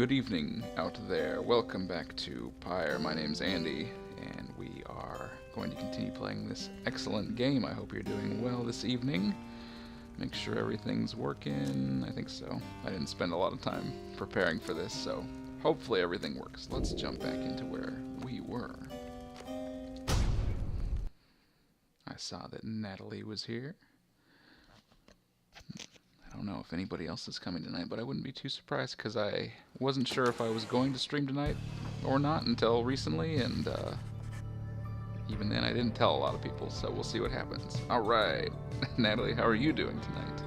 Good evening out there. Welcome back to Pyre. My name's Andy, and we are going to continue playing this excellent game. I hope you're doing well this evening. Make sure everything's working. I think so. I didn't spend a lot of time preparing for this, so hopefully everything works. Let's jump back into where we were. I saw that Natalie was here. I don't know if anybody else is coming tonight, but I wouldn't be too surprised because I wasn't sure if I was going to stream tonight or not until recently, and even then I didn't tell a lot of people, so we'll see what happens. Alright, Natalie, how are you doing tonight?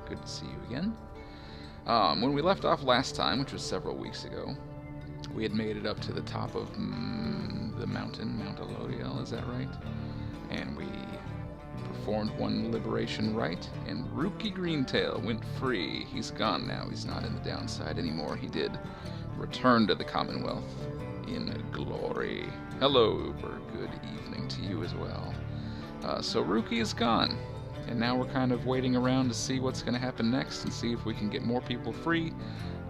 Good to see you again. When we left off last time, which was several weeks ago, we had made it up to the top of the mountain, Mount Elodiel, is that right? And we performed one liberation rite, and Rukey Greentail went free. He's gone now. He's not in the downside anymore. He did return to the Commonwealth in glory. Hello, Uber. Good evening to you as well. So Rukey is gone, and now we're kind of waiting around to see what's going to happen next and see if we can get more people free,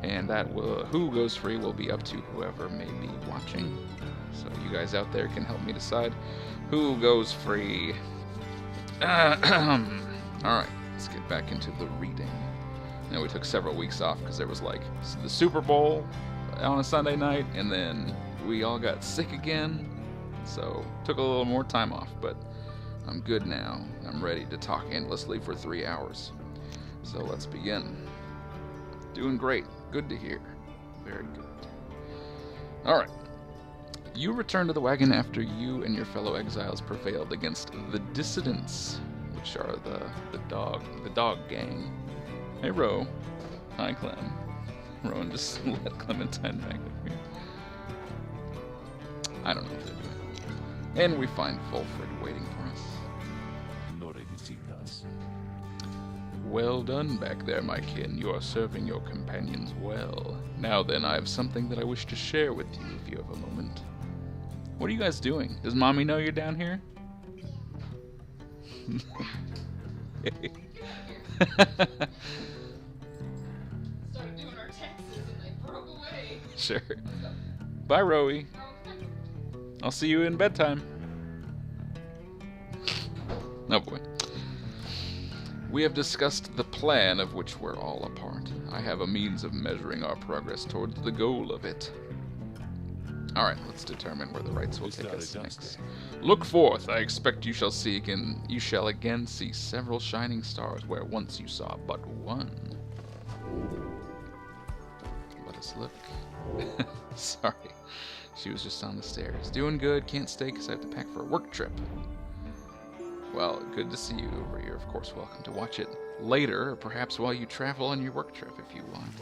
and that will, who goes free will be up to whoever may be watching. So you guys out there can help me decide who goes free. Alright, let's get back into the reading. Now, we took several weeks off because there was like the Super Bowl on a Sunday night, and then we all got sick again, so took a little more time off, but I'm good now. I'm ready to talk endlessly for 3 hours. So let's begin. Doing great. Good to hear. Very good. Alright. You return to the wagon after you and your fellow exiles prevailed against the dissidents, which are the dog gang. Hey, Ro. Hi, Clem. Rowan just let Clementine back up here. I don't know what they're doing. And we find Volfred waiting for us. Well done back there, my kin. You are serving your companions well. Now then, I have something that I wish to share with you, if you have a moment. What are you guys doing? Does Mommy know you're down here? Started doing our taxes and they broke away. Sure. Bye, Rowie. I'll see you in bedtime. Oh boy. We have discussed the plan of which we're all a part. I have a means of measuring our progress towards the goal of it. Alright, let's determine where the rites will take us next. Look forth, I expect you shall again see several shining stars where once you saw but one. Let us look. Sorry, she was just on the stairs. Doing good, can't stay because I have to pack for a work trip. Well, good to see you over here. Of course, welcome to watch it later, or perhaps while you travel on your work trip if you want.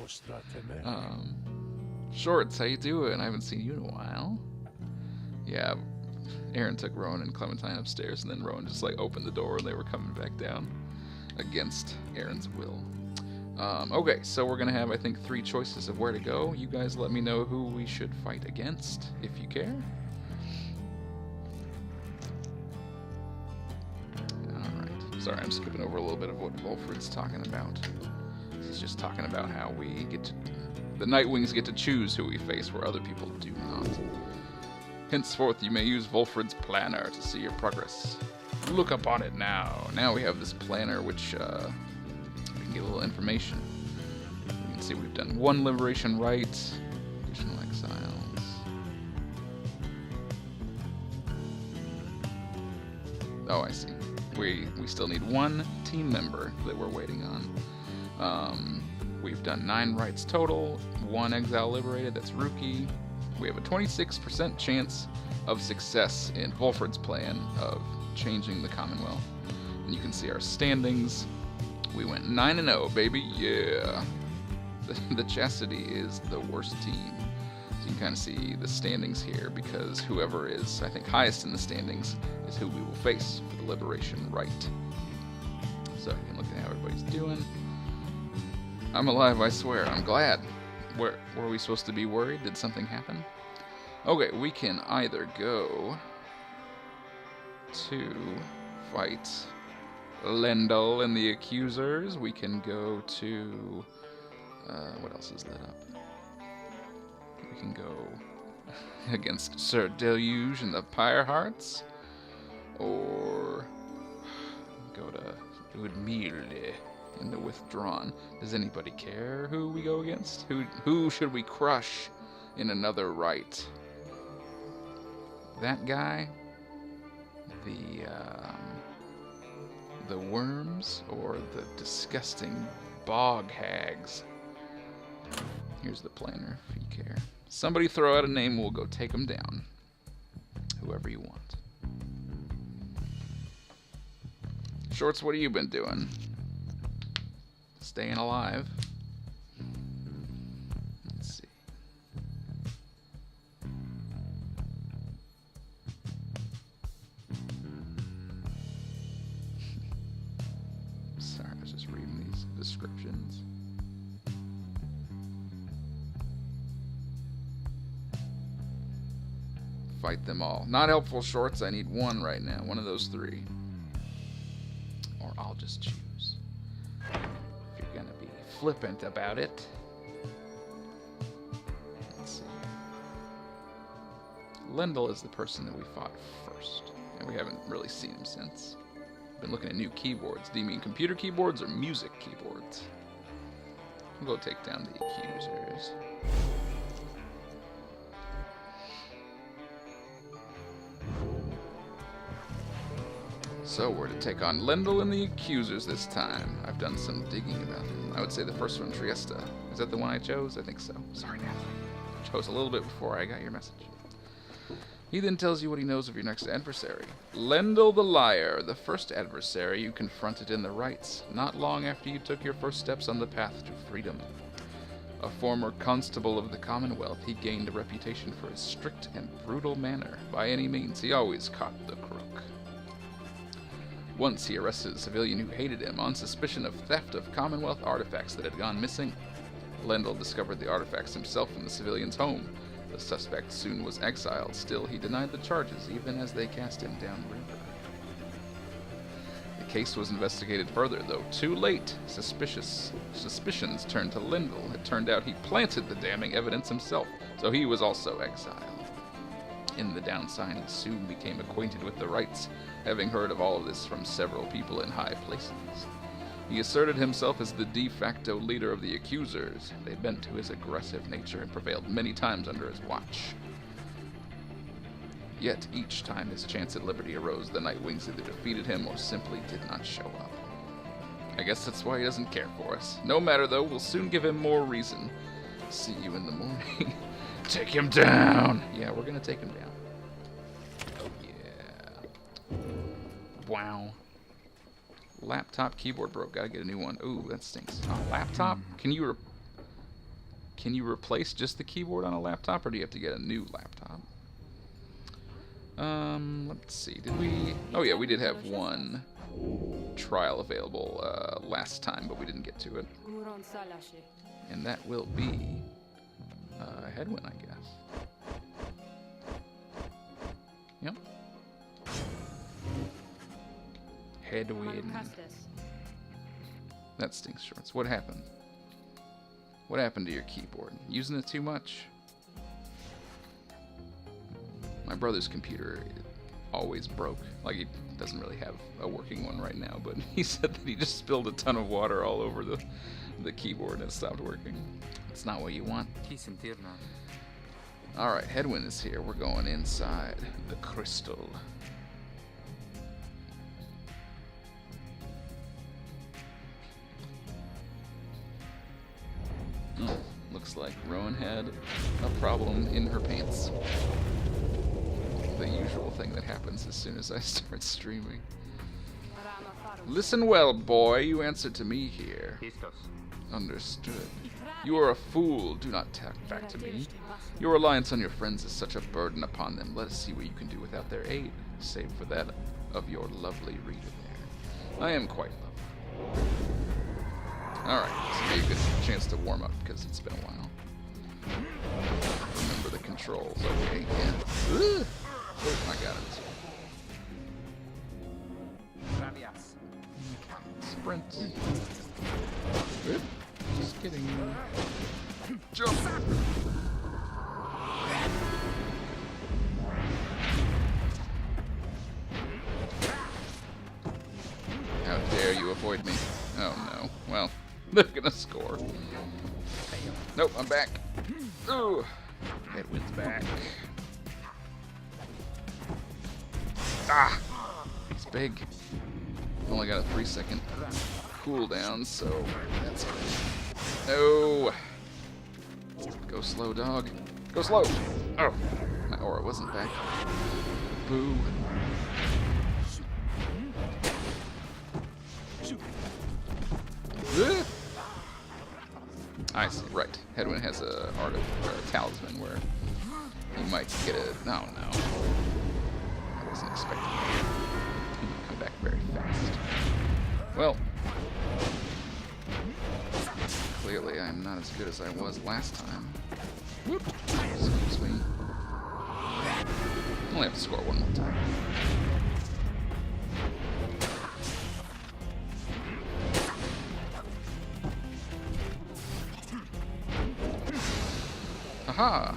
Shorts, how you doing? I haven't seen you in a while. Yeah, Aaron took Rowan and Clementine upstairs, and then Rowan just like opened the door and they were coming back down against Aaron's will. Okay, so we're gonna have, I think, 3 choices of where to go. You guys let me know who we should fight against, if you care. Alright, sorry, I'm skipping over a little bit of what Wolfred's talking about. He's just talking about how we get to... The Nightwings get to choose who we face, where other people do not. Henceforth, you may use Volfred's planner to see your progress. Look upon it now. Now we have this planner, which we can get a little information. You can see we've done 1 liberation rite, additional exiles. Oh, I see. We still need 1 team member that we're waiting on. We've done 9 rites total, 1 exile liberated, that's Rukey. We have a 26% chance of success in Volfred's plan of changing the Commonwealth. And you can see our standings. We went 9-0, baby, yeah. The Chastity is the worst team. So you can kind of see the standings here, because whoever is, I think, highest in the standings is who we will face for the Liberation Rite. So you can look at how everybody's doing. I'm alive, I swear. I'm glad. Were we supposed to be worried? Did something happen? Okay, we can either go to fight Lendl and the Accusers. We can go to... what else is lit up? We can go against Sir Deluge and the Pyre Hearts, or go to Udmilde in the Withdrawn. Does anybody care who we go against? Who should we crush in another rite? That guy? The worms, or the disgusting bog hags? Here's the planner, if you care. Somebody throw out a name, we'll go take them down. Whoever you want. Shorts, what have you been doing? Staying alive. Let's see. Sorry, I was just reading these descriptions. Fight them all. Not helpful, Shorts. I need one right now. One of those three. Or I'll just choose. If you're gonna be flippant about it. Let's see. Lendl is the person that we fought first. And we haven't really seen him since. Been looking at new keyboards. Do you mean computer keyboards or music keyboards? We'll go take down the accusers. So we're to take on Lendl and the accusers this time. I've done some digging about them. I would say the first one, Triesta. Is that the one I chose? I think so. Sorry, Natalie. I chose a little bit before I got your message. He then tells you what he knows of your next adversary. Lendl the Liar, the first adversary you confronted in the Rites, not long after you took your first steps on the path to freedom. A former constable of the Commonwealth, he gained a reputation for his strict and brutal manner. By any means, he always caught the crook. Once he arrested a civilian who hated him on suspicion of theft of Commonwealth artifacts that had gone missing. Lendl discovered the artifacts himself in the civilian's home. The suspect soon was exiled. Still, he denied the charges, even as they cast him downriver. The case was investigated further, though too late. Suspicions turned to Lendl. It turned out he planted the damning evidence himself, so he was also exiled. In the downside, he soon became acquainted with the Rites, having heard of all of this from several people in high places. He asserted himself as the de facto leader of the accusers. They bent to his aggressive nature and prevailed many times under his watch. Yet each time his chance at liberty arose, the Nightwings either defeated him or simply did not show up. I guess that's why he doesn't care for us. No matter though, we'll soon give him more reason. See you in the morning. Take him down! Yeah, we're gonna take him down. Oh yeah. Wow. Laptop keyboard broke. Gotta get a new one. Ooh, that stinks. Oh, laptop? Can you replace just the keyboard on a laptop, or do you have to get a new laptop? Let's see. Did we? Oh yeah, we did have one trial available last time, but we didn't get to it. And that will be Headwind, I guess. Yep. Headwind. That stinks, Shorts. What happened? What happened to your keyboard? Using it too much? My brother's computer always broke. Like, he doesn't really have a working one right now, but he said that he just spilled a ton of water all over the keyboard and it stopped working. It's not what you want. Alright, Headwind is here. We're going inside the crystal. Oh, looks like Rowan had a problem in her pants. The usual thing that happens as soon as I start streaming. Listen well, boy. You answer to me here. Understood. You are a fool. Do not talk back to me. Your reliance on your friends is such a burden upon them. Let us see what you can do without their aid, save for that of your lovely reader there. I am quite lovely. Alright, this will be a good chance to warm up because it's been a while. Remember the controls. Okay, yeah. Ugh. Oh, I got it. Sprint. Good. Just kidding. Jump. destroyed me. Oh no. Well, they're gonna score. Nope, I'm back. Ooh. Headwind's back. Ah! He's big. Only got a 3-second cooldown, so that's good. No! Go slow, dog. Go slow! Oh! My aura wasn't back. Boo. I see, right. Headwind has a art of a talisman where he might get a... No, no. I wasn't expecting that. He might come back very fast. Well, clearly I'm not as good as I was last time. Whoop. Excuse me. I only have to score one more time. Haha!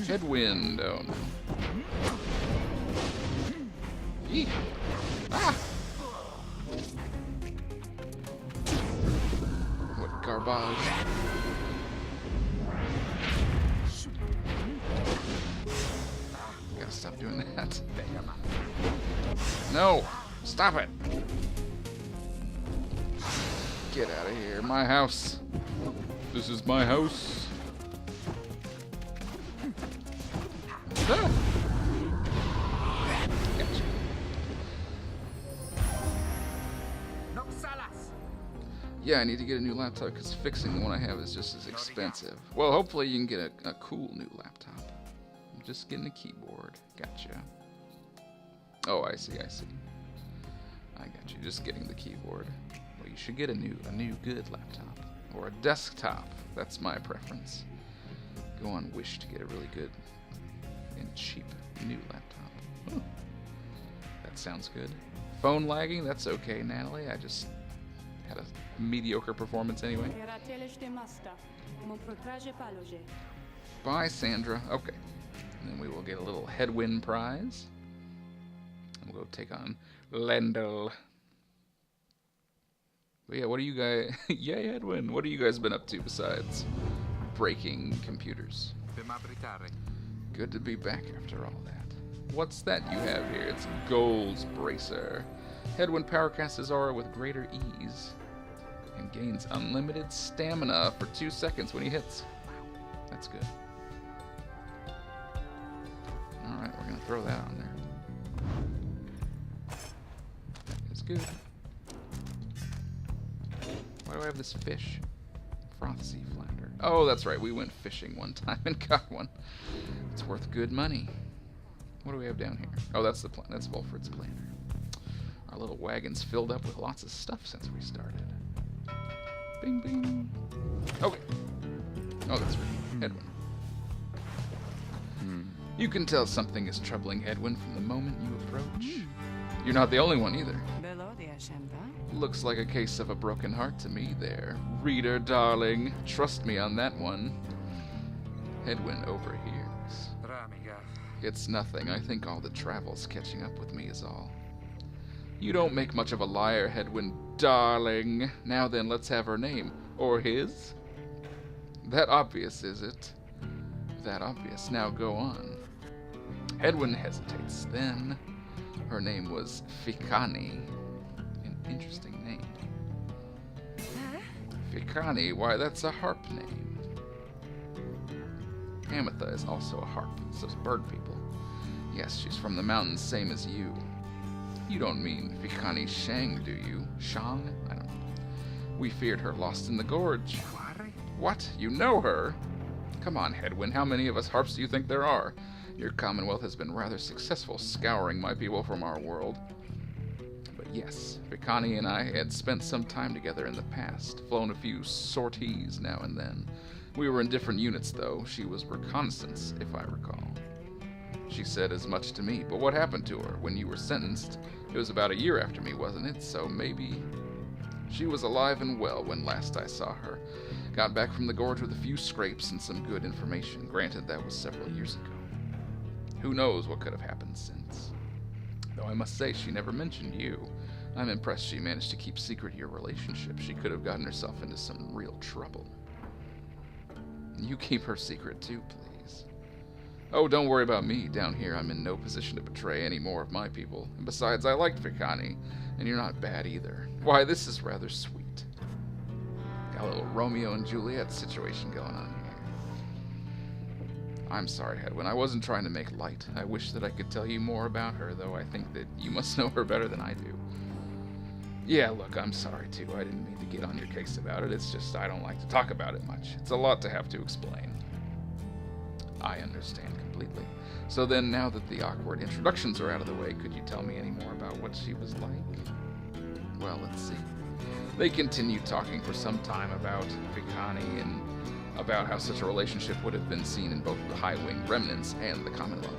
Headwind, oh no. Eek. Ah! What garbage. Gotta stop doing that. No! Stop it! Get out of here. My house. This is my house. Ah. Gotcha. Yeah, I need to get a new laptop because fixing the one I have is just as expensive. Well, hopefully you can get a cool new laptop. I'm just getting a keyboard. Gotcha. Oh, I see, I see. I got you. Just getting the keyboard. Well, you should get a new good laptop. Or a desktop. That's my preference. Go on Wish to get a really good and cheap new laptop. Ooh. That sounds good. Phone lagging? That's okay, Natalie. I just had a mediocre performance anyway. Bye, Sandra. Okay. And then we will get a little Headwind prize. And we'll go take on Lendl. But yeah, what are you guys... Yay, Headwind! What have you guys been up to besides breaking computers? Good to be back after all that. What's that you have here? It's Gold's Bracer. Headwind powercasts his aura with greater ease and gains unlimited stamina for 2 seconds when he hits. That's good. Alright, we're going to throw that on there. That is good. Why do I have this fish? Frothy flounder. Oh, that's right. We went fishing one time and got one. It's worth good money. What do we have down here? Oh, that's the that's Volfred's planter. Our little wagon's filled up with lots of stuff since we started. Bing, bing. Okay. Oh, that's right. Headwind. You can tell something is troubling Headwind from the moment you approach. You're not the only one either. Looks like a case of a broken heart to me there. Reader, darling. Trust me on that one. Headwind overhears. It's nothing. I think all the travel's catching up with me is all. You don't make much of a liar, Headwind, darling. Now then, let's have her name. Or his? That obvious, is it? That obvious. Now go on. Headwind hesitates. Then, her name was Fikani. Interesting name. Fikani, why that's a harp name. Ametha is also a harp, so's bird people. Yes, she's from the mountains, same as you. You don't mean Fikani Shang, do you? Shang? I don't know. We feared her lost in the gorge. What? You know her? Come on, Headwind, how many of us harps do you think there are? Your Commonwealth has been rather successful scouring my people from our world. Yes, Fikani and I had spent some time together in the past, flown a few sorties now and then. We were in different units, though. She was reconnaissance, if I recall. She said as much to me, but what happened to her when you were sentenced? It was about a year after me, wasn't it? So maybe... She was alive and well when last I saw her. Got back from the gorge with a few scrapes and some good information. Granted, that was several years ago. Who knows what could have happened since. Though I must say she never mentioned you. I'm impressed she managed to keep secret your relationship. She could have gotten herself into some real trouble. You keep her secret too, please. Oh, don't worry about me. Down here, I'm in no position to betray any more of my people. And besides, I liked Vikani, and you're not bad either. Why, this is rather sweet. Got a little Romeo and Juliet situation going on here. I'm sorry, Hedwin. I wasn't trying to make light. I wish that I could tell you more about her, though I think that you must know her better than I do. Yeah, look, I'm sorry, too. I didn't mean to get on your case about it. It's just I don't like to talk about it much. It's a lot to have to explain. I understand completely. So then, now that the awkward introductions are out of the way, could you tell me any more about what she was like? Well, let's see. They continued talking for some time about Vikani and about how such a relationship would have been seen in both the High Wing remnants and the Commonwealth.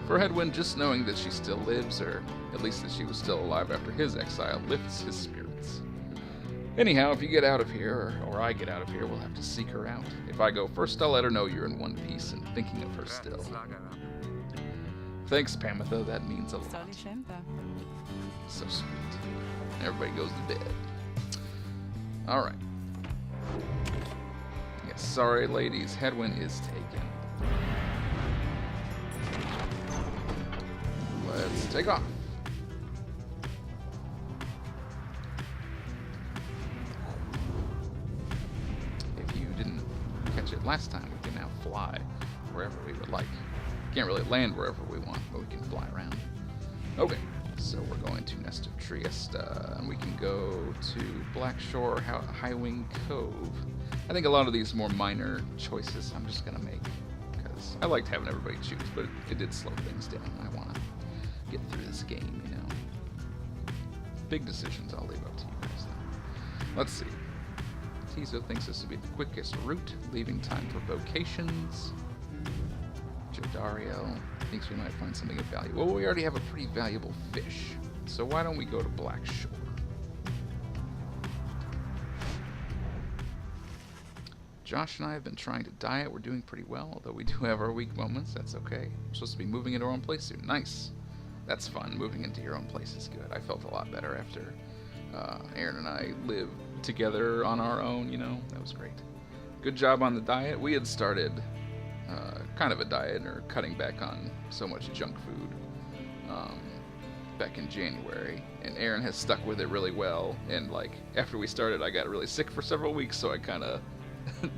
For Hedwin, just knowing that she still lives, or at least that she was still alive after his exile, lifts his spirits. Anyhow, if you get out of here, or I get out of here, we'll have to seek her out. If I go first, I'll let her know you're in one piece and thinking of her still. Thanks, Pamitha, that means a lot. So sweet. Everybody goes to bed. Alright. Yes, sorry, ladies, Hedwin is taken. Let's take off. If you didn't catch it last time, we can now fly wherever we would like. Can't really land wherever we want, but we can fly around. Okay, so we're going to Nest of Trieste, and we can go to Blackshore, High Wing Cove. I think a lot of these more minor choices I'm just going to make, because I liked having everybody choose, but it did slow things down. I want to get through this game, you know. Big decisions I'll leave up to you guys, though. Let's see. Tizo thinks this would be the quickest route, leaving time for vocations. Jodario thinks we might find something of value. Well, we already have a pretty valuable fish, so why don't we go to Blackshore? Josh and I have been trying to diet. We're doing pretty well, although we do have our weak moments. That's okay. We're supposed to be moving into our own place soon. Nice. That's fun. Moving into your own place is good. I felt a lot better after Aaron and I lived together on our own, you know. That was great. Good job on the diet. We had started kind of a diet, or cutting back on so much junk food back in January, and Aaron has stuck with it really well. And like after we started, I got really sick for several weeks, so I kind of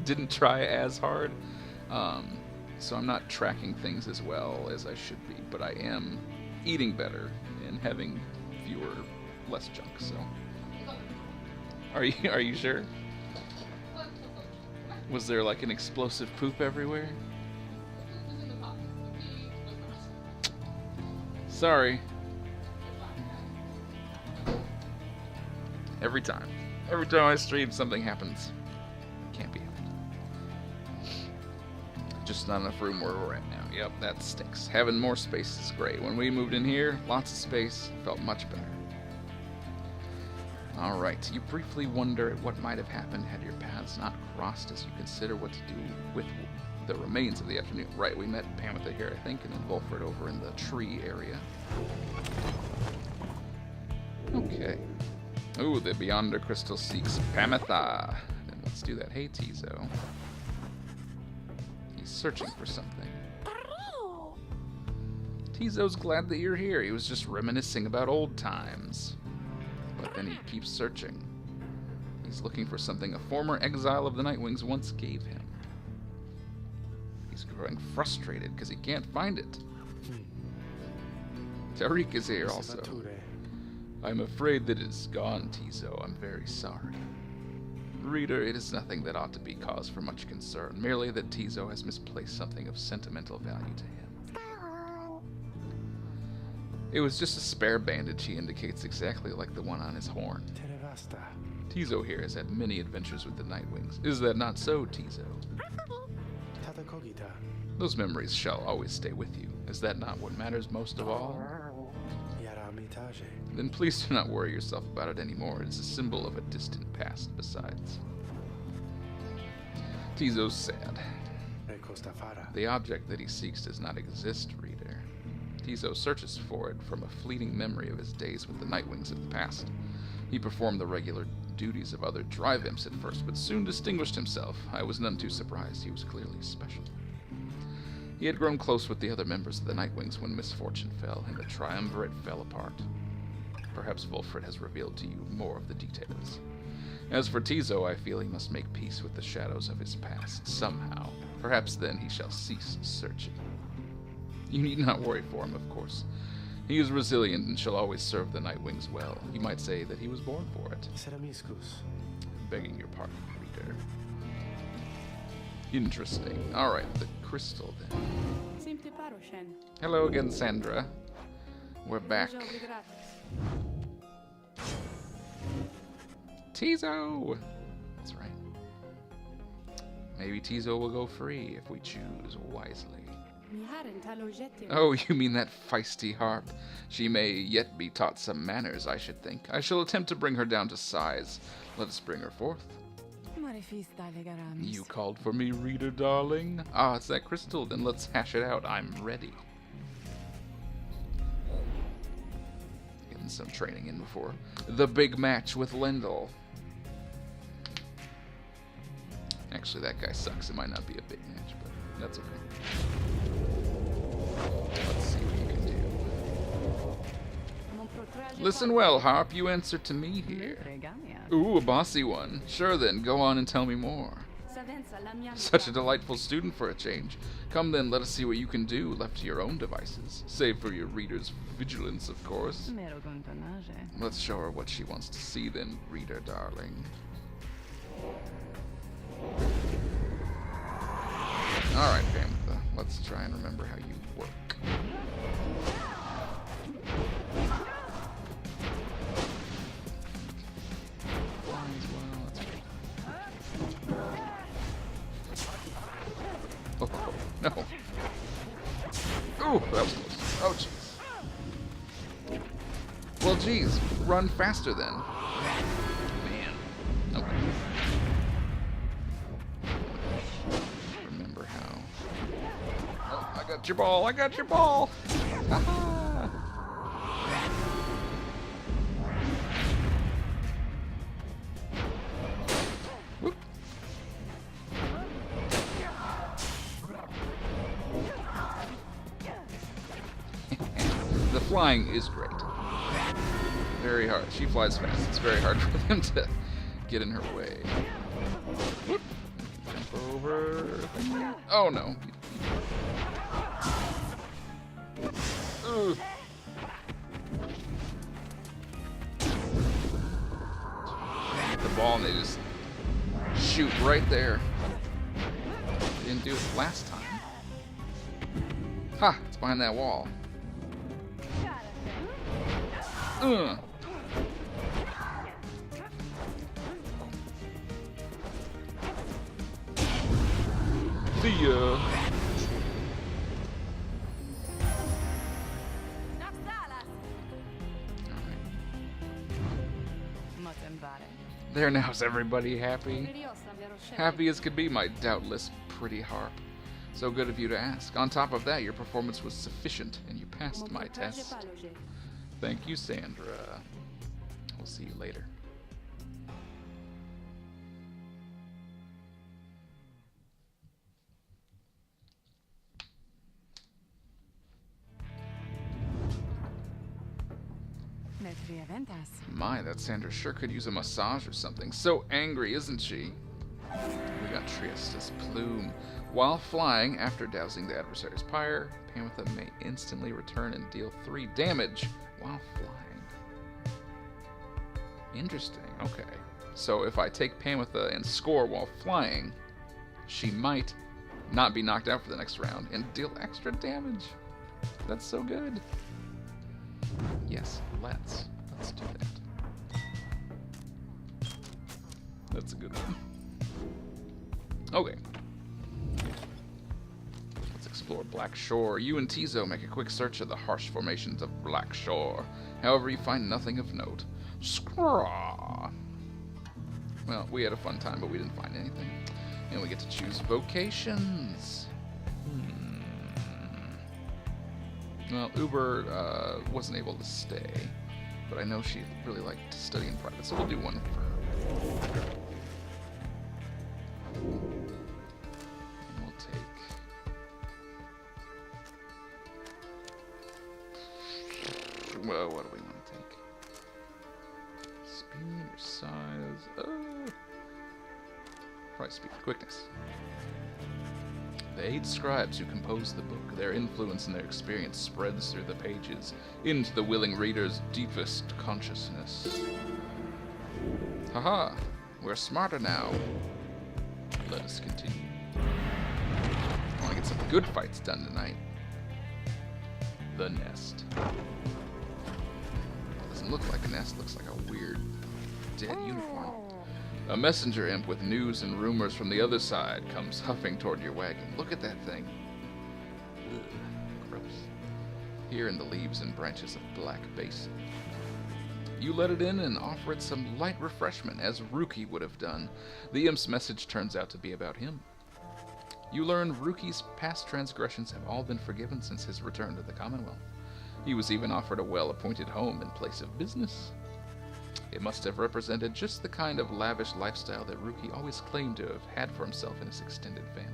didn't try as hard. So I'm not tracking things as well as I should be, but I am eating better and having less junk. So are you sure? Was there like an explosive poop everywhere? Sorry. Every time I stream, something happens. Can't be helped. Just not enough room where we're at now. Yep, that stinks. Having more space is great. When we moved in here, lots of space, felt much better. Alright, you briefly wonder at what might have happened had your paths not crossed as you consider what to do with the remains of the afternoon. Right, we met Pamitha here, I think, and then Volfred over in the tree area. Okay. Ooh, the Beyonder Crystal seeks Pamitha. Then let's do that. Hey, Tizo. He's searching for something. Tizo's glad that you're here. He was just reminiscing about old times. But then he keeps searching. He's looking for something a former exile of the Nightwings once gave him. He's growing frustrated because he can't find it. Tariq is here also. I'm afraid that it's gone, Tizo. I'm very sorry. Reader, it is nothing that ought to be cause for much concern, merely that Tizo has misplaced something of sentimental value to him. It was just a spare bandage, he indicates, exactly like the one on his horn. Tizo here has had many adventures with the Nightwings. Is that not so, Tizo? Those memories shall always stay with you. Is that not what matters most of all? Then please do not worry yourself about it anymore. It is a symbol of a distant past, besides. Tizo's sad. The object that he seeks does not exist, reader. Tizo searches for it from a fleeting memory of his days with the Nightwings of the past. He performed the regular duties of other drive imps at first, but soon distinguished himself. I was none too surprised. He was clearly special. He had grown close with the other members of the Nightwings when misfortune fell and the triumvirate fell apart. Perhaps Wolfred has revealed to you more of the details. As for Tizo, I feel he must make peace with the shadows of his past somehow. Perhaps then he shall cease searching. You need not worry for him, of course. He is resilient and shall always serve the Nightwings well. You might say that he was born for it. Begging your pardon, reader. Interesting. Alright, the crystal then. Hello again, Sandra. We're back. Tizo! That's right. Maybe Tizo will go free if we choose wisely. Oh, you mean that feisty harp. She may yet be taught some manners, I should think. I shall attempt to bring her down to size. Let us bring her forth. You called for me, reader darling? Ah, it's that crystal. Then let's hash it out. I'm ready. Getting some training in before the big match with Lendl. Actually, that guy sucks. It might not be a big match, but that's okay. Let's see what you can do. Listen well, Harp. You answer to me here. Ooh, a bossy one. Sure then, go on and tell me more. Such a delightful student for a change. Come then, let us see what you can do, left to your own devices. Save for your reader's vigilance, of course. Let's show her what she wants to see then, reader darling. Alright, Panther, let's try and remember how you work. Flying as well, that's great. Oh, no. Ooh, that was close. Oh, jeez. Well, geez, run faster then. Man. Okay. I got your ball! I got your ball! Haha! Whoop. The flying is great. Very hard. She flies fast. It's very hard for them to get in her way. Whoop. Jump over. Oh no. Ugh. Hit the ball and they just shoot right there. They didn't do it last time. Ha! It's behind that wall. See ya. There now, is everybody happy? Happy as could be, my doubtless pretty harp. So good of you to ask. On top of that, your performance was sufficient, and you passed my test. Thank you, Sandra. We'll see you later. My, that Sandra sure could use a massage or something. So angry, isn't she? We got Triesta's plume. While flying, after dousing the adversary's pyre, Panther may instantly return and deal 3 damage while flying. Interesting, okay. So if I take Panther and score while flying, she might not be knocked out for the next round and deal extra damage. That's so good. Yes, let's do that. That's a good one. Okay. Let's explore Black Shore. You and Tizo make a quick search of the harsh formations of Black Shore. However, you find nothing of note. Scraw! Well, we had a fun time, but we didn't find anything. And we get to choose vocations. Well, Uber wasn't able to stay, but I know she really liked to study in private, so we'll do one for her. And we'll take... Well, what do we want to take? Speed or size? Probably speed. Quickness. The 8 scribes who composed the book, their influence and their experience spreads through the pages into the willing reader's deepest consciousness. Haha, we're smarter now. Let us continue. I want to get some good fights done tonight. The nest. Doesn't look like a nest, looks like a weird dead unicorn. A messenger imp with news and rumors from the other side comes huffing toward your wagon. Look at that thing. Ugh, gross. Here in the leaves and branches of black basin. You let it in and offer it some light refreshment, as Rukey would have done. The imp's message turns out to be about him. You learn Rukey's past transgressions have all been forgiven since his return to the Commonwealth. He was even offered a well-appointed home in place of business. It must have represented just the kind of lavish lifestyle that Rukey always claimed to have had for himself and his extended family.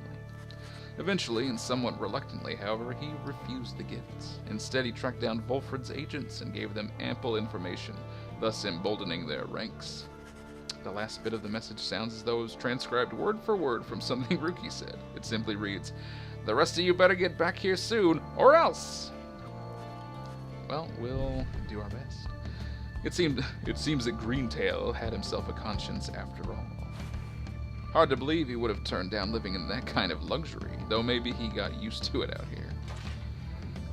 Eventually, and somewhat reluctantly, however, he refused the gifts. Instead, he tracked down Volfred's agents and gave them ample information, thus emboldening their ranks. The last bit of the message sounds as though it was transcribed word for word from something Rukey said. It simply reads, "The rest of you better get back here soon, or else!" Well, we'll do our best. It seems that Greentail had himself a conscience after all. Hard to believe he would have turned down living in that kind of luxury, though maybe he got used to it out here.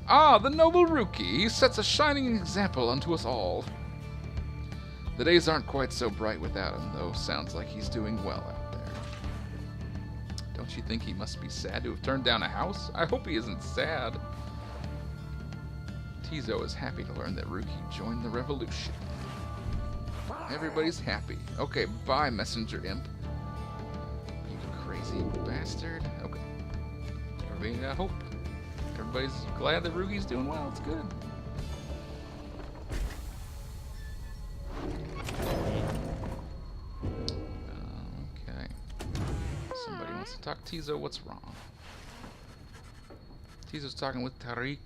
Ah, the noble Rukey! He sets a shining example unto us all. The days aren't quite so bright without him, though. Sounds like he's doing well out there. Don't you think he must be sad to have turned down a house? I hope he isn't sad. Tizo is happy to learn that Rukey joined the revolution. Everybody's happy. Okay, bye, messenger imp. You crazy bastard. Okay. Everybody got hope. Everybody's glad that Rukey's doing well. It's good. Okay. Somebody wants to talk. Tizo, what's wrong? Tizo's talking with Tariq.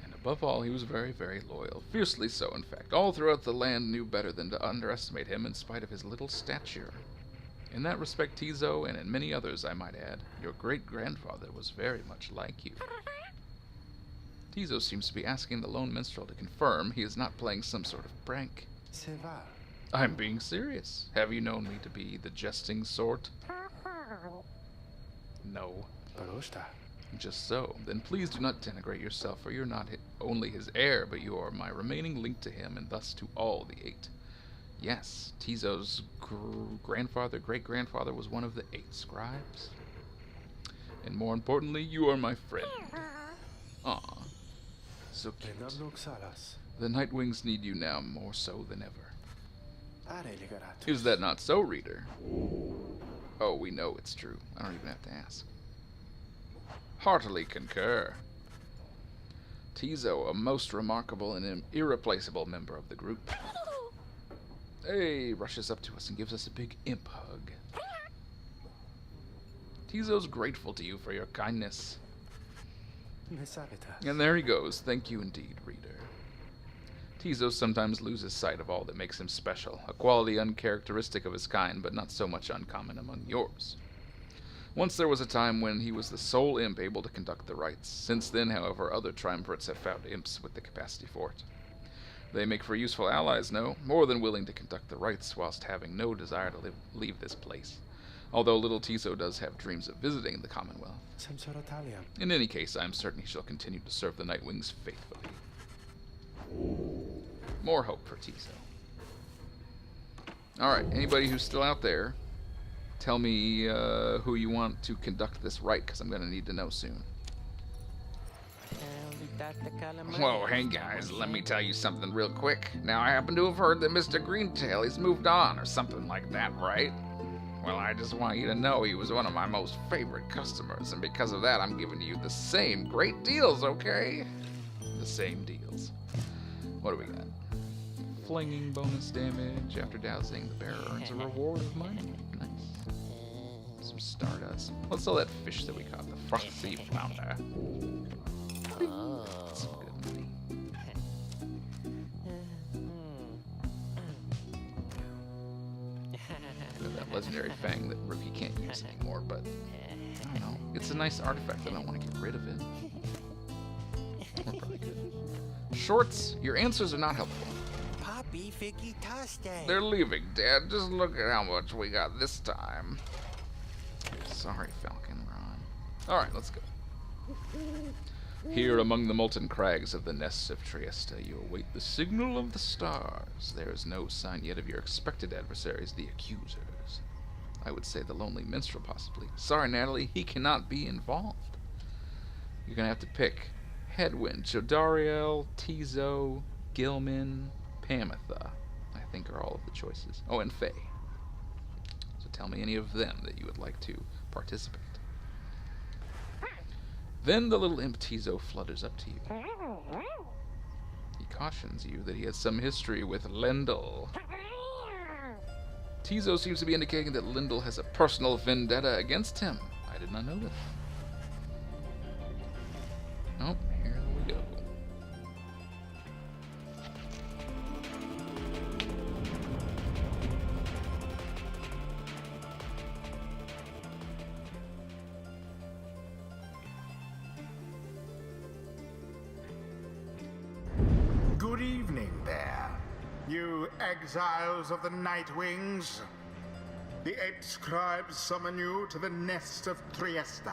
And above all, he was very, very loyal. Fiercely so, in fact. All throughout the land knew better than to underestimate him in spite of his little stature. In that respect, Tizo, and in many others, I might add, your great-grandfather was very much like you. Tizo seems to be asking the lone minstrel to confirm he is not playing some sort of prank. I'm being serious. Have you known me to be the jesting sort? No. Just so. Then please do not denigrate yourself, for you're not only his heir, but you are my remaining link to him, and thus to all the 8. Yes, Tizo's great-grandfather was one of the 8 scribes. And more importantly, you are my friend. Aw. So cute. The Nightwings need you now more so than ever. Is that not so, reader? Oh, we know it's true. I don't even have to ask. Heartily concur. Tizo, a most remarkable and irreplaceable member of the group. Hey, rushes up to us and gives us a big imp hug. Tizo's grateful to you for your kindness. And there he goes. Thank you indeed, reader. Tizo sometimes loses sight of all that makes him special, a quality uncharacteristic of his kind, but not so much uncommon among yours. Once there was a time when he was the sole imp able to conduct the rites. Since then, however, other triumvirates have found imps with the capacity for it. They make for useful allies, no? More than willing to conduct the rites, whilst having no desire to leave this place. Although little Tizo does have dreams of visiting the Commonwealth. In any case, I am certain he shall continue to serve the Nightwings faithfully. More hope for Tizo. Alright, anybody who's still out there, tell me who you want to conduct this rite, because I'm going to need to know soon. Whoa, hey guys, let me tell you something real quick. Now, I happen to have heard that Mr. Greentail has moved on, or something like that, right? Well, I just want you to know he was one of my most favorite customers, and because of that, I'm giving you the same great deals, okay? The same deals. What do we got? Flinging bonus damage. After dousing, the bearer earns a reward of money. Nice. Some stardust. Let's sell that fish that we caught, the frosty flounder. Some good money. That legendary fang that Rukey can't use anymore, but I don't know. It's a nice artifact. I don't want to get rid of it. We're probably good. Shorts, your answers are not helpful. They're leaving, Dad. Just look at how much we got this time. Sorry, Falcon Ron. Alright, let's go. Here among the molten crags of the nests of Trieste, you await the signal of the stars. There is no sign yet of your expected adversaries, the accusers. I would say the lonely minstrel, possibly. Sorry, Natalie, he cannot be involved. You're gonna have to pick Headwind, Jodariel, Tizo, Gilman, Pamitha, I think are all of the choices. Oh, and Faye. So tell me any of them that you would like to participate. Then the little imp Tizo flutters up to you. He cautions you that he has some history with Lendl. Tizo seems to be indicating that Lendl has a personal vendetta against him. I did not know this. Oh, here we go. Good evening there, you exiles of the Night Wings. The 8 scribes summon you to the nest of Trieste.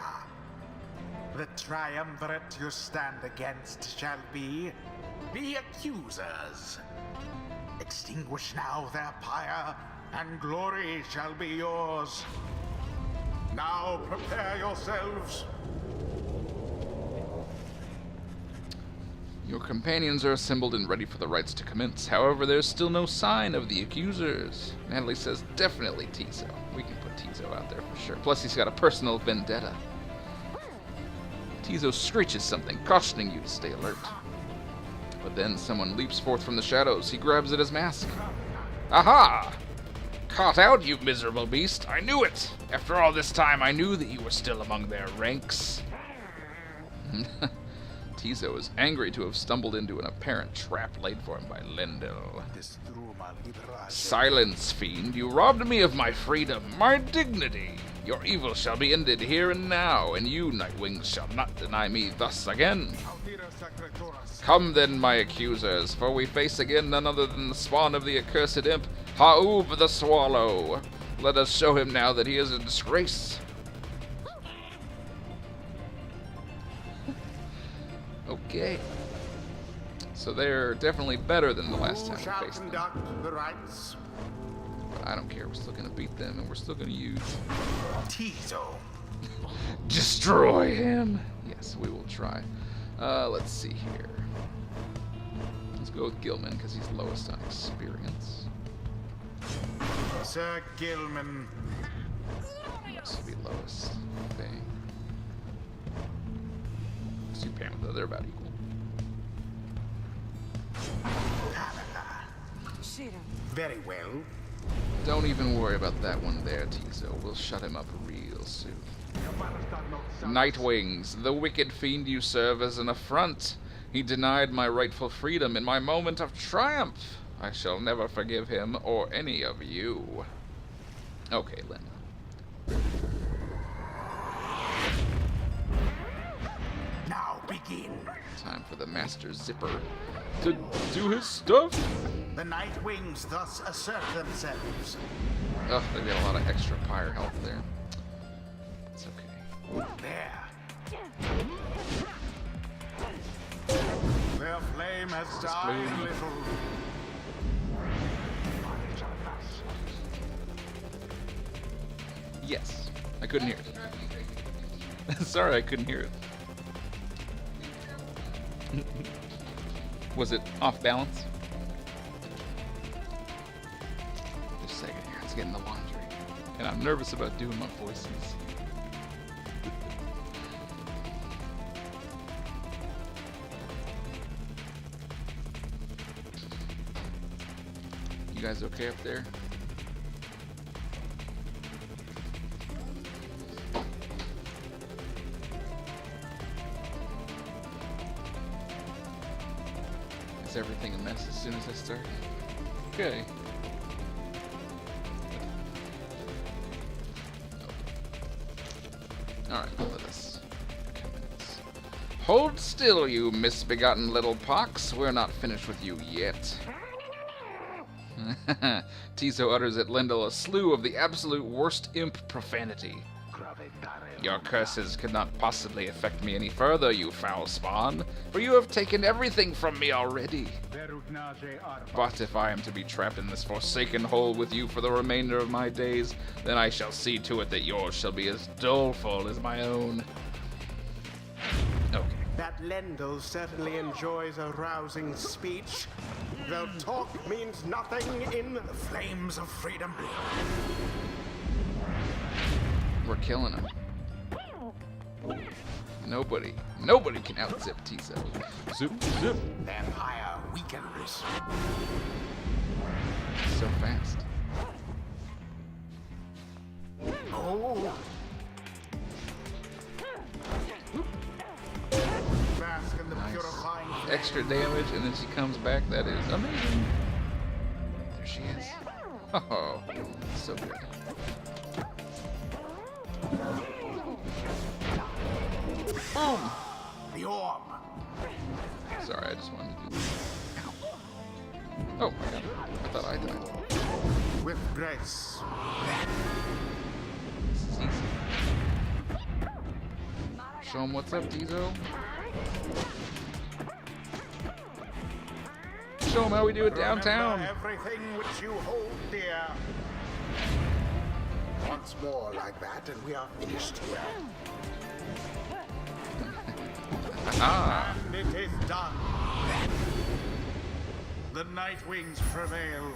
The triumvirate you stand against shall be the accusers. Extinguish now their pyre, and glory shall be yours. Now prepare yourselves. Your companions are assembled and ready for the rites to commence. However, there's still no sign of the accusers. Natalie says definitely Tizo. We can put Tizo out there for sure. Plus, he's got a personal vendetta. Tizo screeches something, cautioning you to stay alert. But then someone leaps forth from the shadows. He grabs at his mask. Aha! Caught out, you miserable beast. I knew it. After all this time, I knew that you were still among their ranks. Tizo is angry to have stumbled into an apparent trap laid for him by Lendl. Silence, fiend! You robbed me of my freedom, my dignity! Your evil shall be ended here and now, and you, Nightwings, shall not deny me thus again. Come then, my accusers, for we face again none other than the spawn of the accursed imp, Ha'ub the Swallow. Let us show him now that he is a disgrace. Okay. So they're definitely better than the last time we faced them. The rites. But I don't care. We're still going to beat them, and we're still going to use Tizo. Destroy him. Yes, we will try. Let's see here. Let's go with Gilman, because he's lowest on experience. Sir Gilman. This will be lowest. Okay. Let's do Pamela. They're about equal. Very well. Don't even worry about that one there, Tizo. We'll shut him up real soon. Nightwings, the wicked fiend you serve as an affront. He denied my rightful freedom in my moment of triumph. I shall never forgive him or any of you. Okay, Lynn. Now begin. Time for the Master Zipper to do his stuff. The Night Wings thus assert themselves. Oh, they've got a lot of extra Pyre health there. It's okay. There. Their flame has died little. Yes. I couldn't hear it. Sorry, I couldn't hear it. Was it off balance? Just a second here. Let's get in the laundry. And I'm nervous about doing my voices. You guys okay up there? Is everything a mess as soon as I start? Okay. Alright, let us commence. Hold still, you misbegotten little pox. We're not finished with you yet. Tizo utters at Lendl a slew of the absolute worst imp profanity. Your curses could not possibly affect me any further, you foul spawn, for you have taken everything from me already. But if I am to be trapped in this forsaken hole with you for the remainder of my days, then I shall see to it that yours shall be as doleful as my own. Okay. That Lendl certainly enjoys a rousing speech, though talk means nothing in the flames of freedom. We're killing him. Nobody can out-zip Tizo. Zip, zip. Vampire weakens. So fast. Oh. Bask in the Nice. purifying flame. Extra damage, and then she comes back. That is amazing. There she is. Oh, so good. Boom! The orb. Sorry, I just wanted to do that. Ow. Oh, my God. I thought I died. With grace. This is easy. Show him what's up, Tizo. Show him how we do it downtown. Remember everything which you hold dear. Once more like that, and we are finished here. Ah. And it is done. The Nightwings prevail.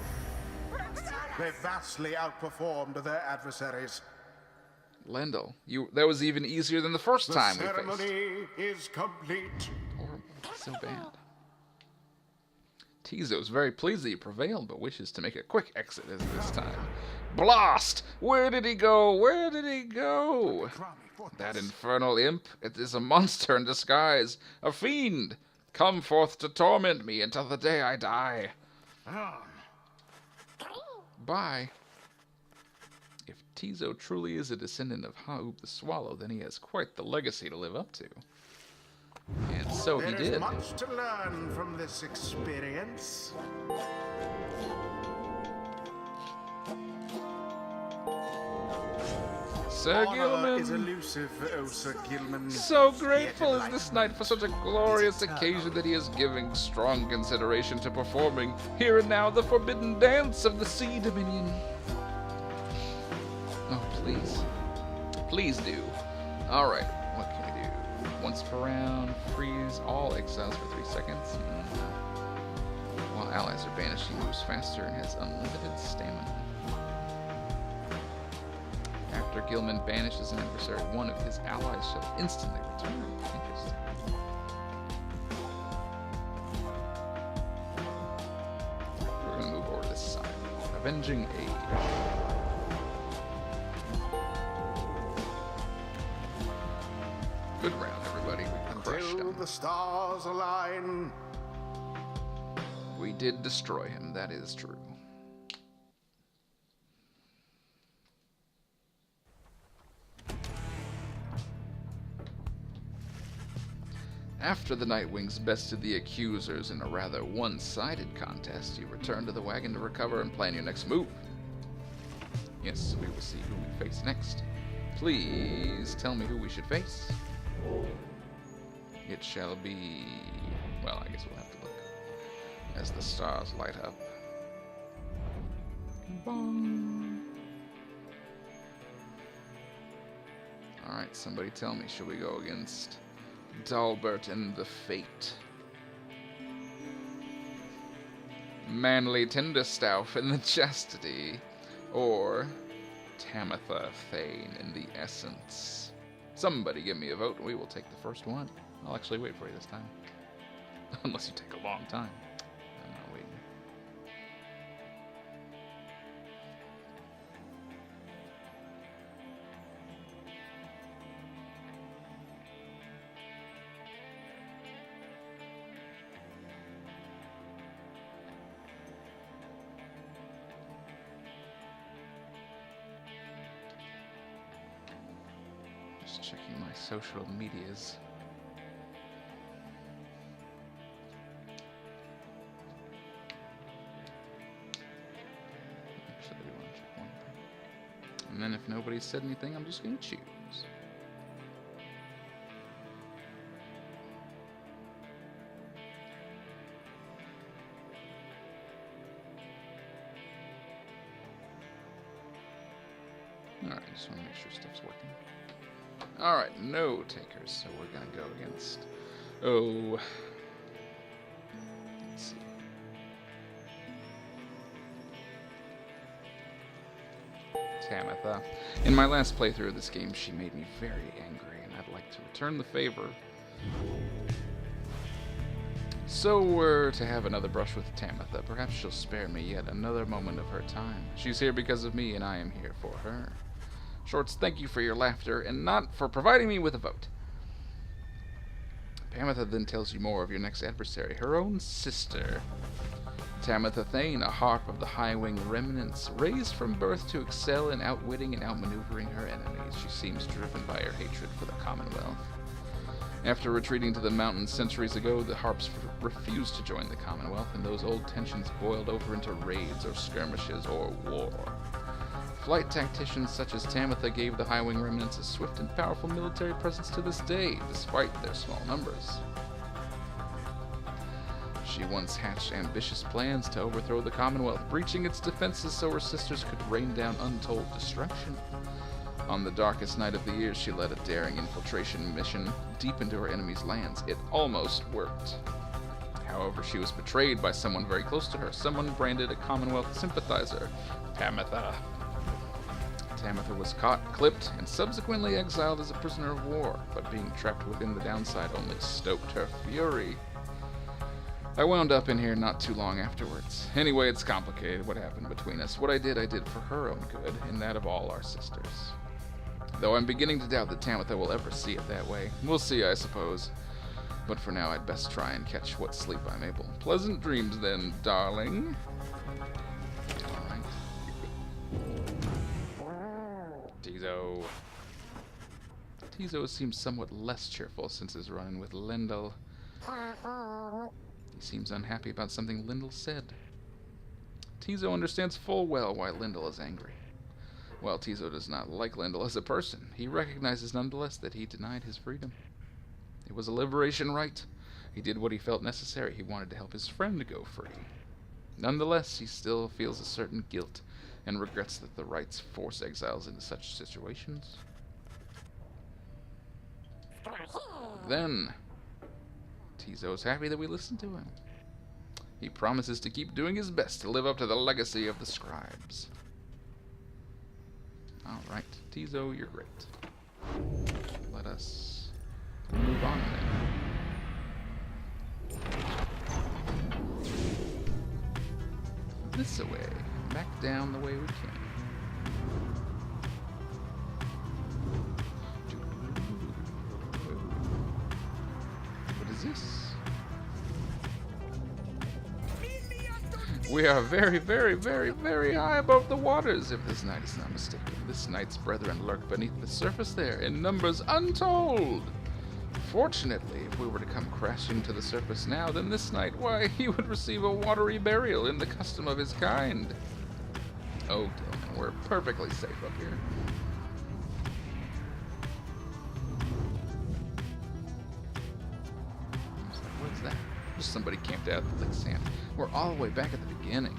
They vastly outperformed their adversaries. Lendl, that was even easier than the first time we The faced. ceremony is complete. Horrible. So bad. Tizo is very pleased that he prevailed, but wishes to make a quick exit as this time. Blast! Where did he go? Where did he go? That infernal imp, it is a monster in disguise, a fiend. Come forth to torment me until the day I die. Bye. If Tizo truly is a descendant of Ha'ub the Swallow, then he has quite the legacy to live up to. And so he There is did. much to learn from this experience. Sir Honor is Gilman! elusive, oh Sir Gilman. So grateful is this knight for such a glorious occasion that he is giving strong consideration to performing here and now the forbidden dance of the Sea Dominion. Oh, please. Please do. Alright, what can we do? Once per round, freeze all exiles for 3 seconds. While allies are banished, he moves faster and has unlimited stamina. After Gilman banishes an adversary, one of his allies shall instantly return. Interesting. We're going to move over to this side. Avenging Aid. Good round, everybody. We crushed Till him. the stars align. We did destroy him, that is true. After the Nightwings bested the accusers in a rather one-sided contest, you return to the wagon to recover and plan your next move. Yes, we will see who we face next. Please tell me who we should face. It shall be... well, I guess we'll have to look. As the stars light up. Bong. Alright, somebody tell me, should we go against Dalbert and the Fate? Manly Tinderstauf and the Chastity? Or Tamitha Thane in the Essence. Somebody give me a vote and we will take the first one. I'll actually wait for you this time. Unless you take a long time. I'm not waiting. Just checking my social medias. Actually, I do want to check one thing. And then if nobody said anything, I'm just going to choose. Alright, just want to make sure stuff's working. Alright, no takers, so we're gonna go against... Oh... Let's see. Tamitha. In my last playthrough of this game, she made me very angry, and I'd like to return the favor. So we're to have another brush with Tamitha. Perhaps she'll spare me yet another moment of her time. She's here because of me, and I am here for her. Shorts, thank you for your laughter, and not for providing me with a vote. Tamitha then tells you more of your next adversary, her own sister. Tamitha Thane, a harp of the High-Wing remnants, raised from birth to excel in outwitting and outmaneuvering her enemies. She seems driven by her hatred for the Commonwealth. After retreating to the mountains centuries ago, the harps refused to join the Commonwealth, and those old tensions boiled over into raids or skirmishes or war. Flight tacticians such as Tamitha gave the High-Wing remnants a swift and powerful military presence to this day, despite their small numbers. She once hatched ambitious plans to overthrow the Commonwealth, breaching its defenses so her sisters could rain down untold destruction. On the darkest night of the year, she led a daring infiltration mission deep into her enemy's lands. It almost worked. However, she was betrayed by someone very close to her, someone branded a Commonwealth sympathizer, Tamitha. Tamitha was caught, clipped, and subsequently exiled as a prisoner of war, but being trapped within the downside only stoked her fury. I wound up in here not too long afterwards. Anyway, it's complicated what happened between us. What I did for her own good, and that of all our sisters. Though I'm beginning to doubt that Tamitha will ever see it that way. We'll see, I suppose. But for now, I'd best try and catch what sleep I'm able. Pleasant dreams then, darling. Tizo seems somewhat less cheerful since his run-in with Lindell. He seems unhappy about something Lindell said. Tizo understands full well why Lindell is angry. While Tizo does not like Lindell as a person, he recognizes nonetheless that he denied his freedom. It was a liberation rite. He did what he felt necessary. He wanted to help his friend go free. Nonetheless, he still feels a certain guilt and regrets that the rites force exiles into such situations. Then, Tizo is happy that we listened to him. He promises to keep doing his best to live up to the legacy of the scribes. Alright, Tizo, you're great. Let us move on then. This way. Back down the way we came. What is this? We are very, very, very, very high above the waters, if this knight is not mistaken. This knight's brethren lurk beneath the surface there, in numbers untold. Fortunately, if we were to come crashing to the surface now, then this knight, why, he would receive a watery burial in the custom of his kind. Oh, Gilman, we're perfectly safe up here. What's that? Just somebody camped out at the sand. We're all the way back at the beginning.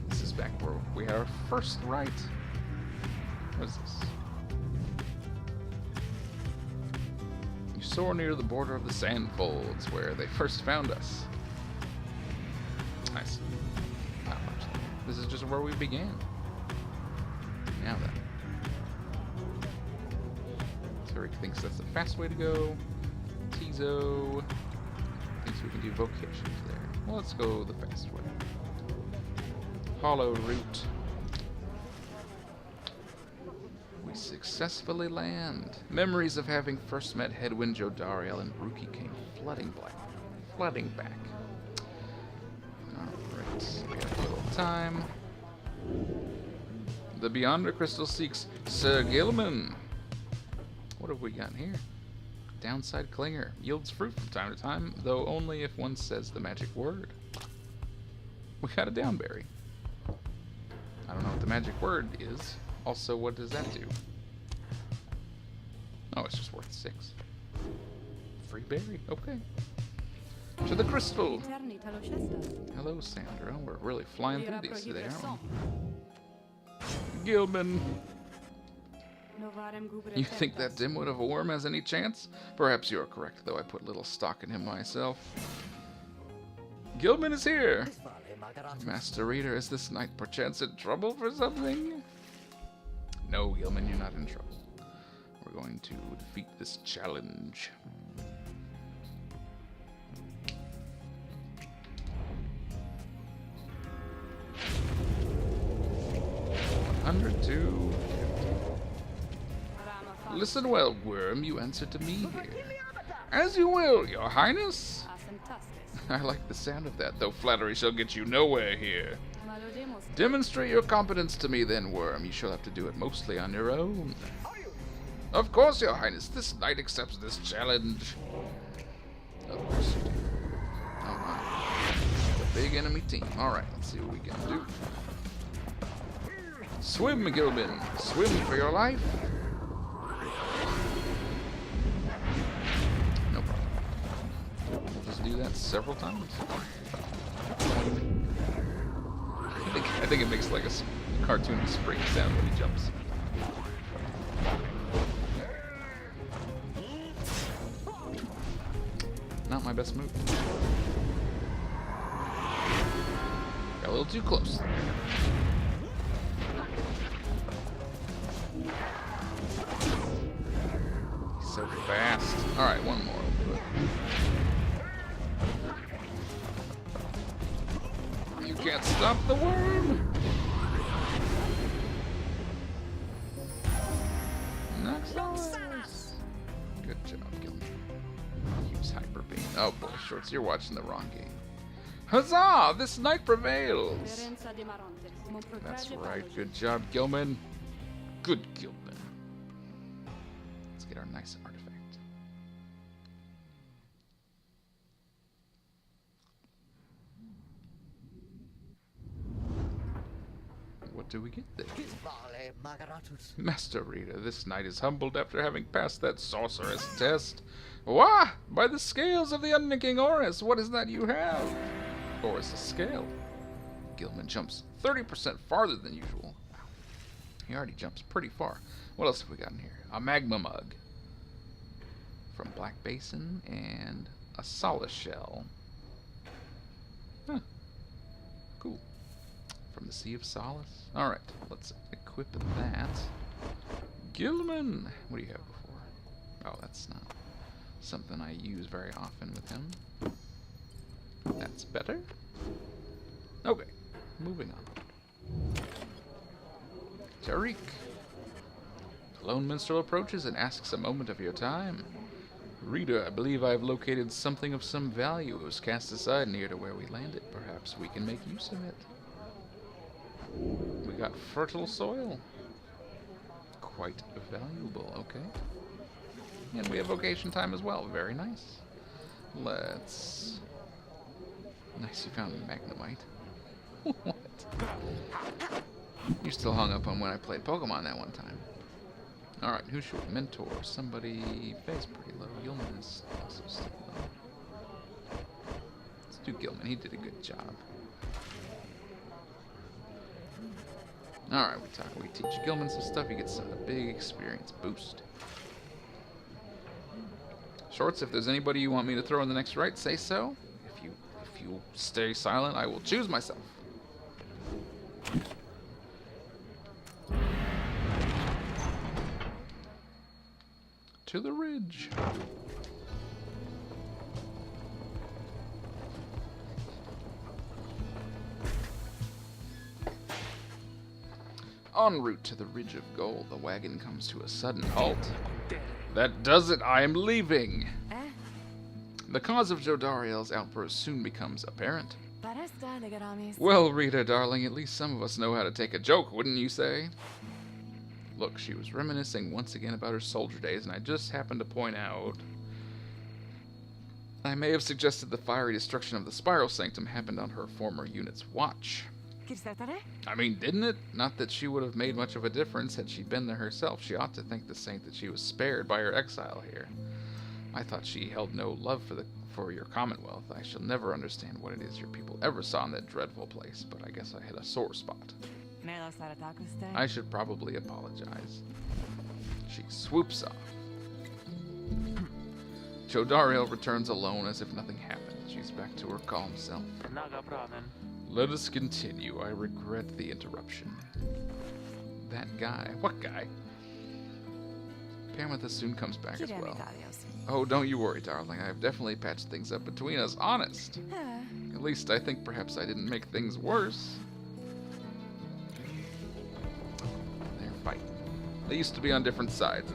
This is back where we had our first rite. What is this? You soar near the border of the sand folds where they first found us. Nice. Not much. This is just where we began. Tariq thinks that's the fast way to go. Tizo thinks we can do vocations there. Well, let's go the fast way. Hollow route. We successfully land. Memories of having first met Hedwyn, Jodariel, and Rukey came flooding back. Alright, we have a little time. The Beyonder Crystal seeks Sir Gilman. What have we got here? Downside Clinger. Yields fruit from time to time, though only if one says the magic word. We got a downberry. I don't know what the magic word is. Also, what does that do? Oh, it's just worth 6. Free berry. Okay. To the crystal. Hello, Sandra. We're really flying through these today, aren't we? Gilman. You think that dimwit of a worm has any chance? Perhaps you're correct, though I put little stock in him myself. Gilman is here! Master Reader, is this knight perchance in trouble for something? No, Gilman, you're not in trouble. We're going to defeat this challenge. $102. Listen well, worm, you answer to me here. As you will, your highness. I like the sound of that, though flattery shall get you nowhere here. Demonstrate your competence to me then, worm. You shall have to do it mostly on your own. Of course, your highness. This knight accepts this challenge. Of course you do. Oh my. The big enemy team. Alright, let's see what we can do. Swim, Gilman. Swim for your life. No problem. We'll just do that several times. I think it makes like a cartoony spring sound when he jumps. Not my best move. Got a little too close. He's so fast. Alright, one more. You can't stop the worm! Nice. Good job, Gilman. Use Hyper Beam. Oh boy, Shorts, you're watching the wrong game. Huzzah! This knight prevails! That's right. Good job, Gilman. Good Gilman. Let's get our nice artifact. What do we get there? Master Reader, this knight is humbled after having passed that sorceress test. Wah! By the scales of the unnicking Oris, what is that you have? Oris' scale. Gilman jumps 30% farther than usual. Wow. He already jumps pretty far. What else have we got in here? A magma mug from Black Basin and a solace shell. Huh. Cool. From the Sea of Solace. Alright, let's equip that. Gilman! What do you have before? Oh, that's not something I use very often with him. That's better. Okay, moving on. Tariq. The lone minstrel approaches and asks a moment of your time. Reader, I believe I have located something of some value. It was cast aside near to where we landed. Perhaps we can make use of it. We got fertile soil. Quite valuable, okay. And we have vocation time as well. Very nice. Let's... Nice, you found Magnemite. What? You're still hung up on when I played Pokemon that one time. Alright, who should we mentor? Somebody... Faye's pretty low. Gilman is also still low. Let's do Gilman. He did a good job. Alright, we teach Gilman some stuff. He gets a big experience boost. Shorts, if there's anybody you want me to throw in the next rite, say so. If you stay silent, I will choose myself. to the ridge. En route to the Ridge of Gold, the wagon comes to a sudden halt. That does it, I am leaving! The cause of Jodariel's outburst soon becomes apparent. Well, Rita, darling, at least some of us know how to take a joke, wouldn't you say? Look, she was reminiscing once again about her soldier days, and I just happened to point out I may have suggested the fiery destruction of the Spiral Sanctum happened on her former unit's watch. I mean, didn't it? Not that she would have made much of a difference had she been there herself. She ought to thank the saint that she was spared by her exile here. I thought she held no love for your Commonwealth. I shall never understand what it is your people ever saw in that dreadful place, but I guess I hit a sore spot. I should probably apologize. She swoops off. Jodariel returns alone as if nothing happened. She's back to her calm self. Let us continue. I regret the interruption. That guy. What guy? Pamitha soon comes back as well. Oh, don't you worry, darling. I've definitely patched things up between us. Honest. At least I think perhaps I didn't make things worse. They're fighting. They used to be on different sides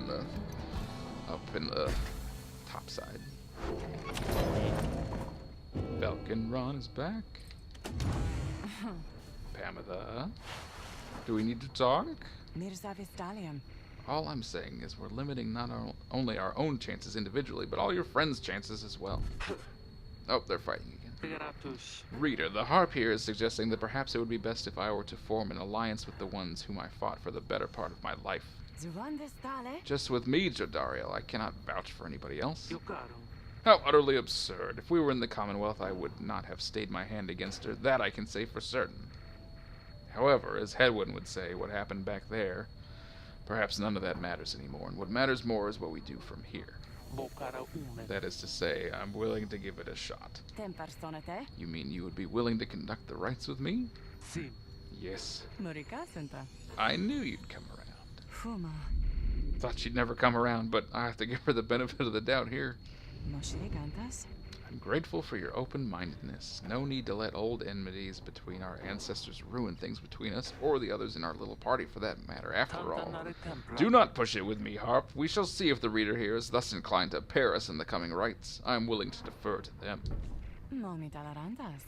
up in the top side. Falcon Ron is back. Pamitha, do we need to talk? All I'm saying is we're limiting not only our own chances individually, but all your friends' chances as well. Oh, they're fighting again. Reader, the harp here is suggesting that perhaps it would be best if I were to form an alliance with the ones whom I fought for the better part of my life. Just with me, Jodariel. I cannot vouch for anybody else. How utterly absurd. If we were in the Commonwealth, I would not have stayed my hand against her. That I can say for certain. However, as Hedwyn would say, what happened back there, perhaps none of that matters anymore, and what matters more is what we do from here. That is to say, I'm willing to give it a shot. You mean you would be willing to conduct the rites with me? Yes. I knew you'd come around. Thought she'd never come around, but I have to give her the benefit of the doubt here. I'm grateful for your open-mindedness. No need to let old enmities between our ancestors ruin things between us, or the others in our little party for that matter, after all. Do not push it with me, Harp. We shall see if the reader here is thus inclined to pair us in the coming rites. I am willing to defer to them.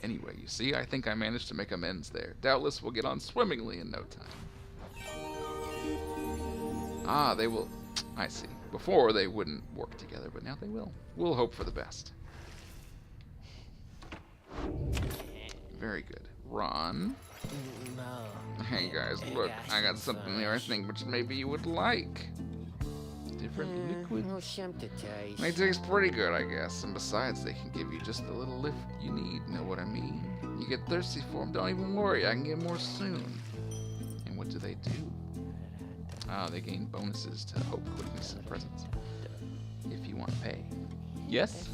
Anyway, you see, I think I managed to make amends there. Doubtless we'll get on swimmingly in no time. Ah, they will... I see. Before, they wouldn't work together, but now they will. We'll hope for the best. Very good. Ron. Hey guys, look, I got something there I think which maybe you would like. Different liquid. They taste pretty good, I guess, and besides, they can give you just the little lift you need, know what I mean? You get thirsty for them, don't even worry, I can get more soon. And what do they do? Ah, they gain bonuses to hope, quickness, and presence. If you want to pay. Yes?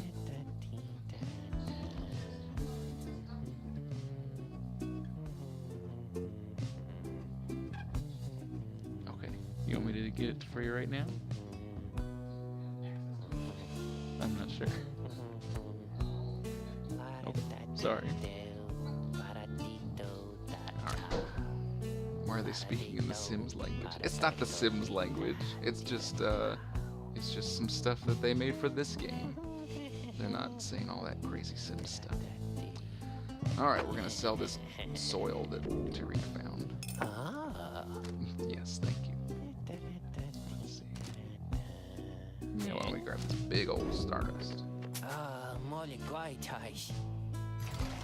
Okay. You want me to get it for you right now? I'm not sure. Oh, sorry. Why are they speaking in the Sims language? It's not the Sims language. It's just some stuff that they made for this game. They're not saying all that crazy Sims stuff. Alright, we're gonna sell this soil that Tariq found. Yes, thank you. Let's see. Yeah, why don't we grab this big old Stardust?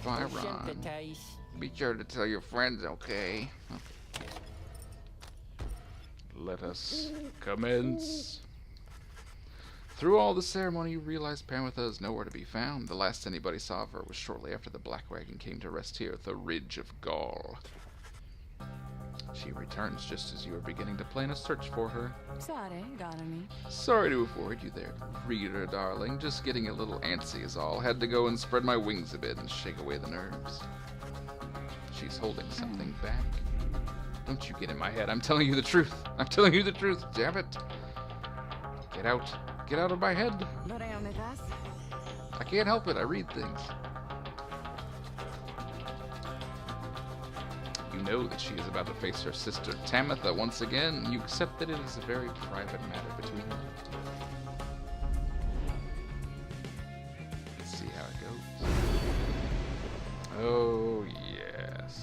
Bye, Ron. Be sure to tell your friends, okay? Let us commence. Through all the ceremony, you realize Pamitha is nowhere to be found. The last anybody saw of her was shortly after the Black Wagon came to rest here at the Ridge of Gaul. She returns just as you are beginning to plan a search for her. Sorry to avoid you there, reader, darling. Just getting a little antsy is all. Had to go and spread my wings a bit and shake away the nerves. She's holding something back. Don't you get in my head. I'm telling you the truth. I'm telling you the truth. Damn it. Get out. Get out of my head. I can't help it. I read things. You know that she is about to face her sister Tamitha once again. You accept that it is a very private matter between them. Let's see how it goes. Oh, yes.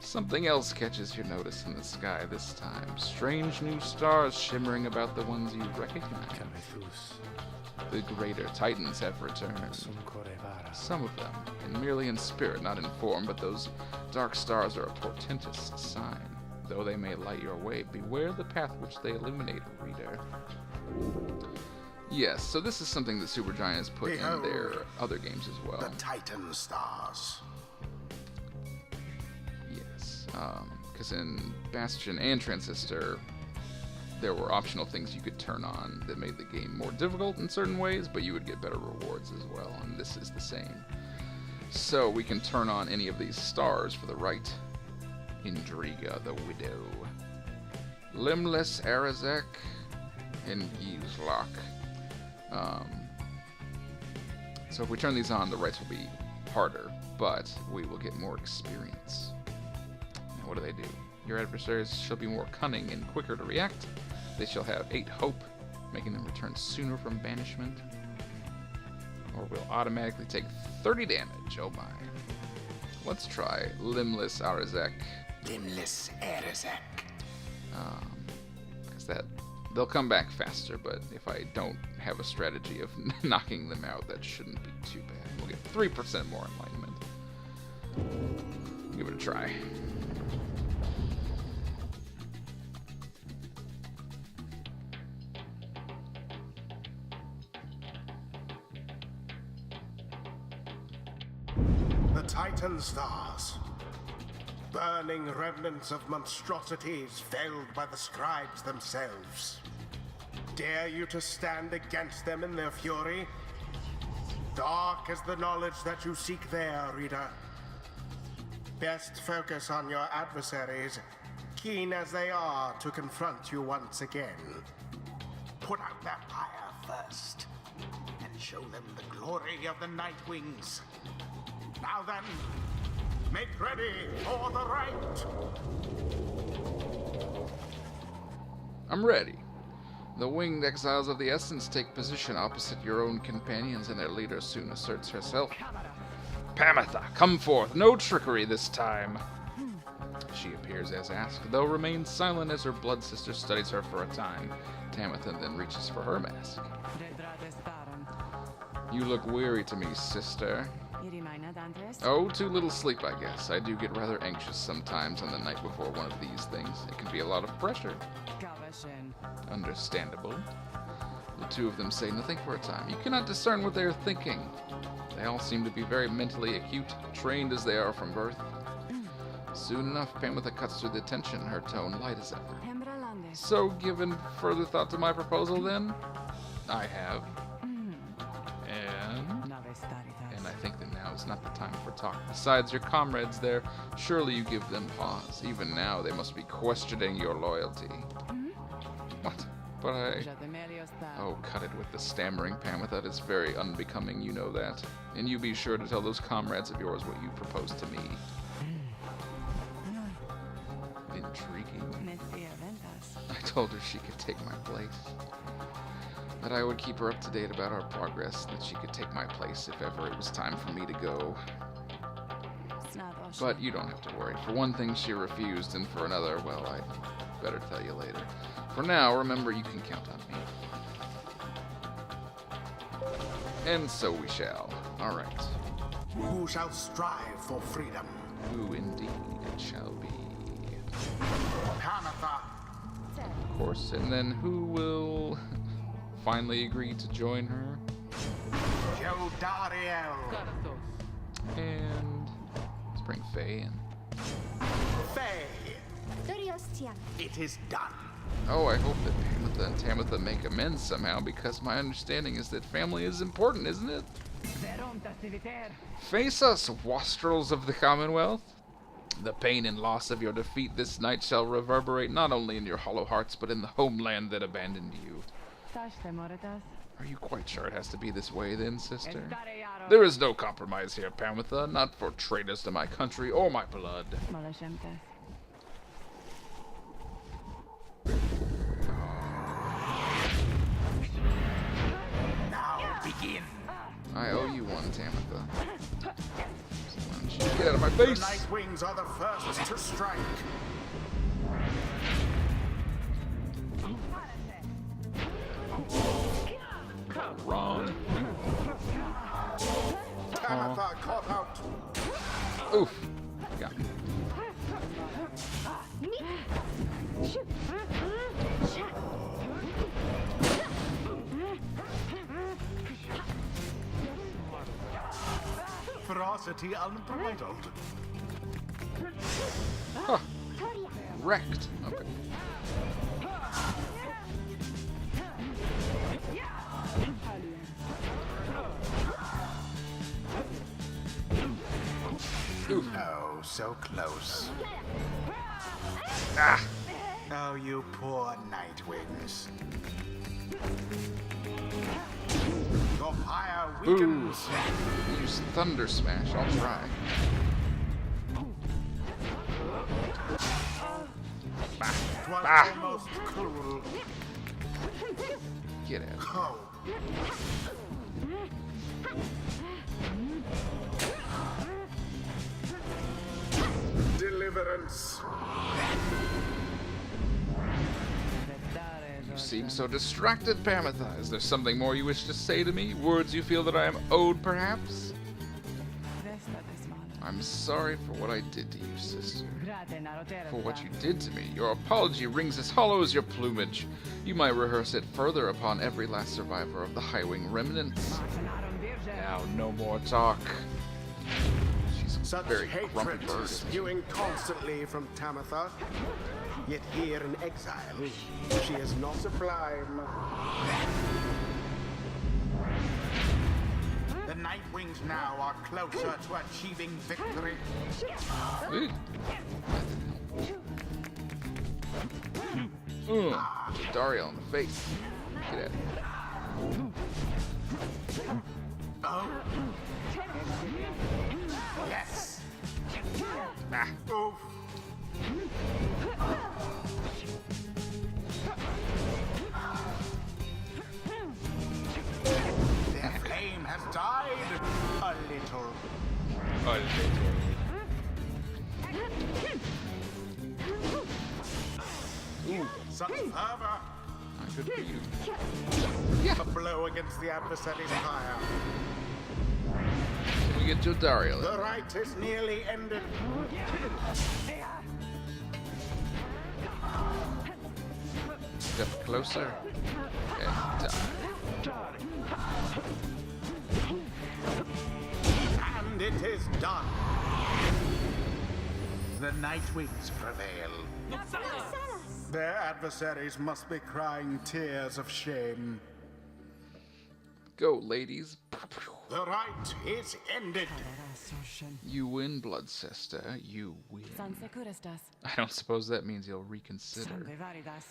Something else catches your notice in the sky this time. Strange new stars shimmering about the ones you recognize. The greater titans have returned. Some of them, and merely in spirit, not in form, but those dark stars are a portentous sign. Though they may light your way, beware the path which they illuminate, reader. Yes, so this is something that Supergiant has put in their other games as well. The Titan stars. Yes, because in Bastion and Transistor, there were optional things you could turn on that made the game more difficult in certain ways, but you would get better rewards as well, and this is the same. So we can turn on any of these stars for the right. Indriga, the Widow. Limbless Arazek, and Yuzlok. So if we turn these on, the rights will be harder, but we will get more experience. Now what do? Your adversaries shall be more cunning and quicker to react. They shall have 8 hope, making them return sooner from banishment. Or will automatically take 30 damage. Oh my. Let's try Limbless Arazek. Limbless Arazek. Because they'll come back faster, but if I don't have a strategy of knocking them out, that shouldn't be too bad. We'll get 3% more enlightenment. Give it a try. The Titan stars. Burning remnants of monstrosities felled by the scribes themselves. Dare you to stand against them in their fury? Dark is the knowledge that you seek there, reader. Best focus on your adversaries, keen as they are to confront you once again. Put out their pyre first, and show them the glory of the Night Wings. Now then, make ready for the rite! I'm ready. The winged exiles of the Essence take position opposite your own companions, and their leader soon asserts herself. Pamitha, come forth. No trickery this time. She appears as asked, though remains silent as her blood sister studies her for a time. Tamitha then reaches for her mask. You look weary to me, sister. Oh, too little sleep, I guess. I do get rather anxious sometimes on the night before one of these things. It can be a lot of pressure. Understandable. The two of them say nothing for a time. You cannot discern what they are thinking. They all seem to be very mentally acute, trained as they are from birth. Soon enough, Pamitha cuts through the tension, her tone light as ever. So, given further thought to my proposal, then? I have. And I think that now is not the time for talk. Besides, your comrades there, surely you give them pause. Even now, they must be questioning your loyalty. What? But I... Oh, cut it with the stammering, Pamitha. That is very unbecoming, you know that. And you be sure to tell those comrades of yours what you propose to me. Intriguing. I told her she could take my place. That I would keep her up to date about our progress, that she could take my place if ever it was time for me to go. But you don't have to worry. For one thing, she refused, and for another, well, I'd better tell you later. For now, remember, you can count on me. And so we shall. All right. Who shall strive for freedom? Who indeed it shall be. Pamitha. Of course, and then who will finally agree to join her? Jodariel. And let's bring Faye in. Faye. It is done. Oh, I hope that Pamitha and Tamitha make amends somehow, because my understanding is that family is important, isn't it? Face us, wastrels of the Commonwealth. The pain and loss of your defeat this night shall reverberate not only in your hollow hearts, but in the homeland that abandoned you. Are you quite sure it has to be this way then, sister? There is no compromise here, Pamitha, not for traitors to my country or my blood. Now begin. I owe you one, Tamitha. Why don't you get out of my The face! Night Wings are the first to strike. Wrong. Tamitha caught out. Oof. Got me. Ferocity unbridled. Huh. Wrecked. Okay. Oof. Oh, so close. Ah! Oh, you poor Night Wings. Your fire Ooh. weakens. Use Thunder Smash. I'll try. Bah. Twas Ah. almost cruel. Get out. Oh. Deliverance. You seem so distracted, Pamitha. Is there something more you wish to say to me? Words you feel that I am owed, perhaps? I'm sorry for what I did to you, sister. For what you did to me. Your apology rings as hollow as your plumage. You might rehearse it further upon every last survivor of the Highwing remnants. Now, no more talk. She's a Such very hatred grumpy bird. isn't she? spewing constantly from Tamitha. Yet here in exile, she is not sublime. The Night Wings now are closer to achieving victory. Ooh. Dario in the face. Get at it. Oh. Yes. Ah. Oof. Their flame has died a little. Ooh. Such fervor. Not good for you. A blow against the adversary's fire. Can we get to Dario The then? rite is nearly ended. Step closer. And die. And it is done. The Night Wings prevail. Their adversaries must be crying tears of shame. Go, ladies. The rite is ended. You win, blood sister. You win. I don't suppose that means you'll reconsider.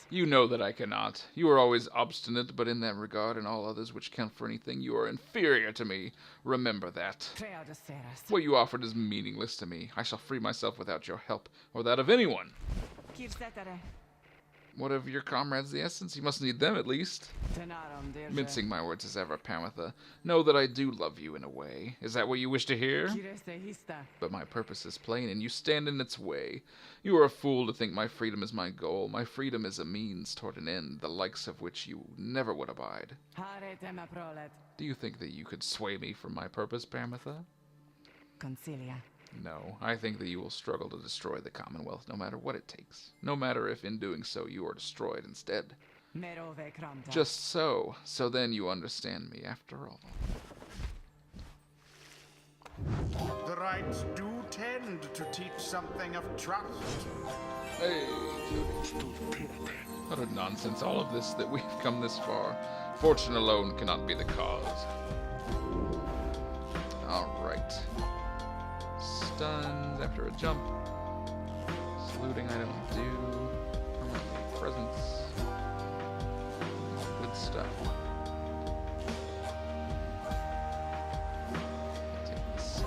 You know that I cannot. You are always obstinate, but in that regard and all others which count for anything, you are inferior to me. Remember that. What you offered is meaningless to me. I shall free myself without your help, or that of anyone. What of your comrades the essence? You must need them at least. Mincing my words as ever, Pamitha. Know that I do love you in a way. Is that what you wish to hear? But my purpose is plain, and you stand in its way. You are a fool to think my freedom is my goal. My freedom is a means toward an end, the likes of which you never would abide. Do you think that you could sway me from my purpose, Pamitha? No, I think that you will struggle to destroy the Commonwealth no matter what it takes. No matter if in doing so you are destroyed instead. Just so. So then you understand me after all. The rites do tend to teach something of trust. Hey, what a nonsense all of this that we've come this far. Fortune alone cannot be the cause. Alright. Stuns after a jump. Saluting I don't do. Permanent presence. Good stuff. Take this.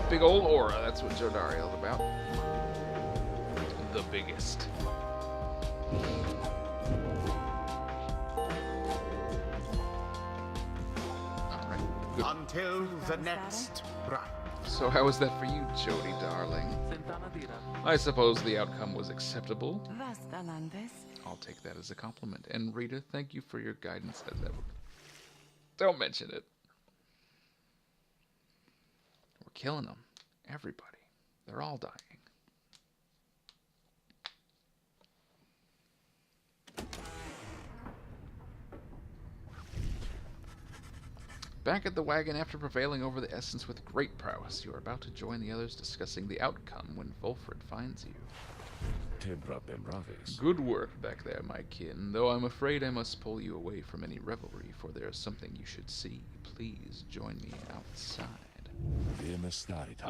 Big old aura, that's what Jodariel's about. The biggest. Alright, good. Until the next rite. So how was that for you, Jody, darling? I suppose the outcome was acceptable. I'll take that as a compliment. And Rita, thank you for your guidance as ever. Don't mention it. We're killing them. Everybody. They're all dying. Back at the wagon after prevailing over the essence with great prowess, you are about to join the others discussing the outcome when Volfred finds you. Good work back there, my kin, though I'm afraid I must pull you away from any revelry, for there is something you should see. Please join me outside.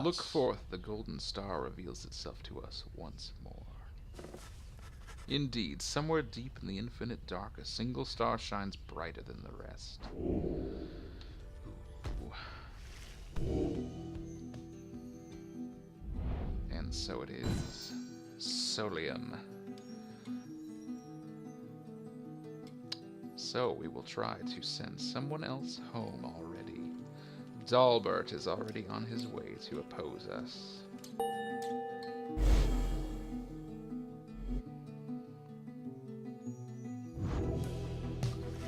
Look forth, the golden star reveals itself to us once more. Indeed, somewhere deep in the infinite dark, a single star shines brighter than the rest. And so it is. Solium. So we will try to send someone else home already. Dalbert is already on his way to oppose us.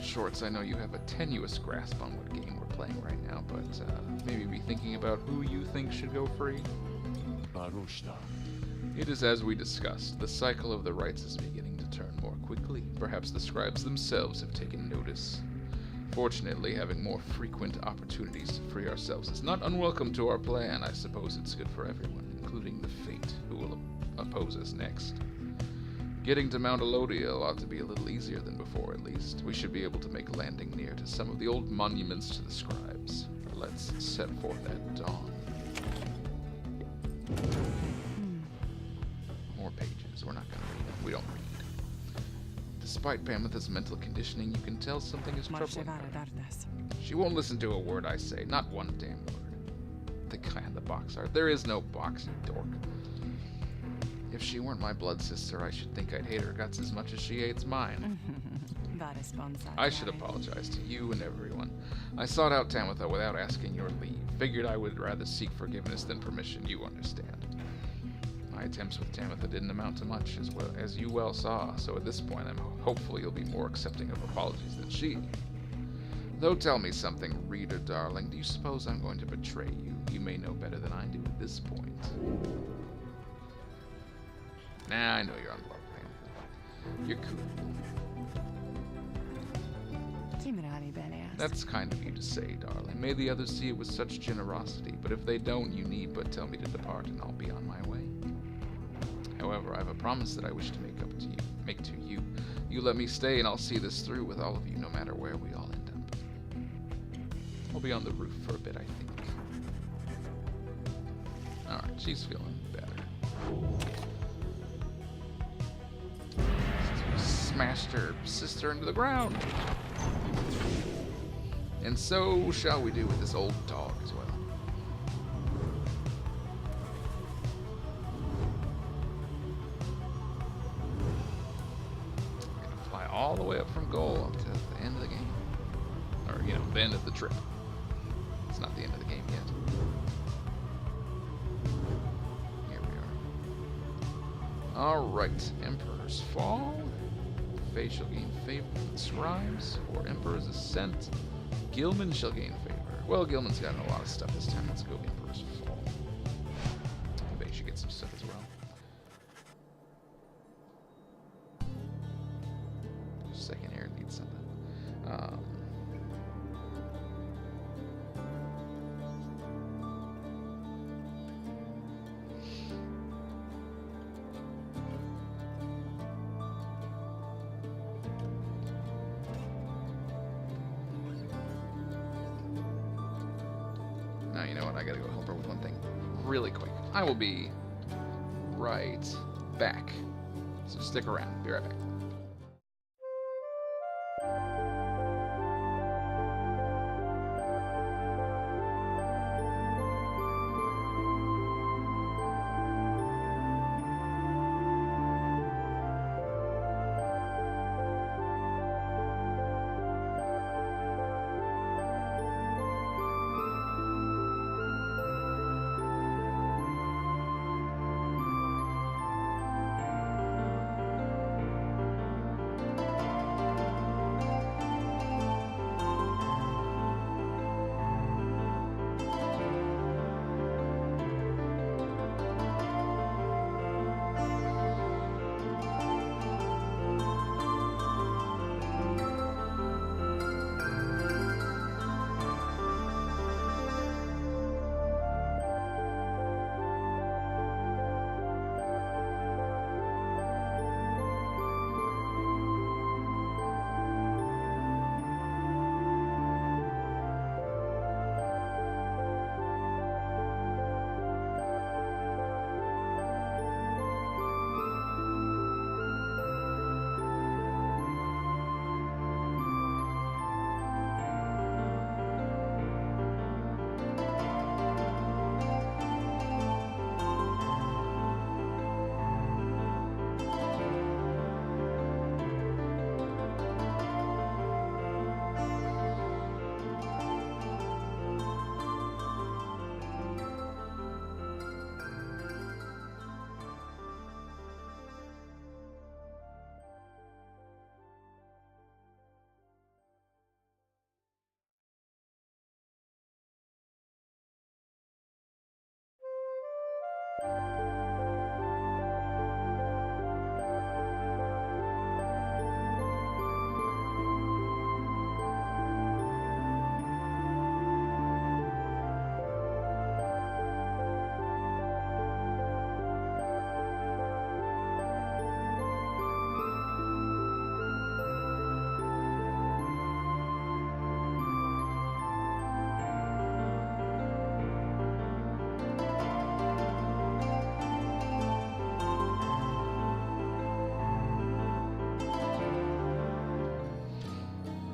Shorts, I know you have a tenuous grasp on what game we're playing right now, but maybe be thinking about who you think should go free. It is as we discussed. The cycle of the rites is beginning to turn more quickly. Perhaps the scribes themselves have taken notice. Fortunately, having more frequent opportunities to free ourselves is not unwelcome to our plan. I suppose it's good for everyone, including the Fate, who will oppose us next. Getting to Mount Elodiel ought to be a little easier than before, at least. We should be able to make landing near to some of the old monuments to the scribes. Let's set forth at dawn. More pages. We're not going to read them. We don't read. Despite Pamitha's mental conditioning, you can tell something is troubling her. She won't listen to a word I say. Not one damn word. The guy in the box art. There is no box, you dork. If she weren't my blood sister, I should think I'd hate her guts as much as she hates mine. I should apologize to you and everyone. I sought out Tamitha without asking your leave. Figured I would rather seek forgiveness than permission, you understand. My attempts with Tamitha didn't amount to much, as you well saw, so at this point I'm hopeful you'll be more accepting of apologies than she. Though tell me something, reader darling, do you suppose I'm going to betray you? You may know better than I do at this point. Nah, I know you're on blood, man. You're cool. That's kind of you to say, darling. May the others see it with such generosity, but if they don't, you need but tell me to depart and I'll be on my way. However, I have a promise that I wish to make to you. You let me stay and I'll see this through with all of you, no matter where we all end up. I'll be on the roof for a bit, I think. Alright, she's feeling better. Smashed her sister into the ground. And so shall we do with this old dog as well. Gonna fly all the way up from goal up to the end of the game. Or, you know, the end of the trip. It's not the end of the game yet. Here we are. Alright, Emperor's Fall. Fae shall gain favor with the scribes, or Emperor's Ascent. Gilman shall gain favor. Well, Gilman's gotten a lot of stuff this time. Let's go Emperor's Fall. Fae should get some stuff as well. Just a second here, need something. Now, you know what? I gotta go help her with one thing really quick. I will be right back. So stick around. Be right back.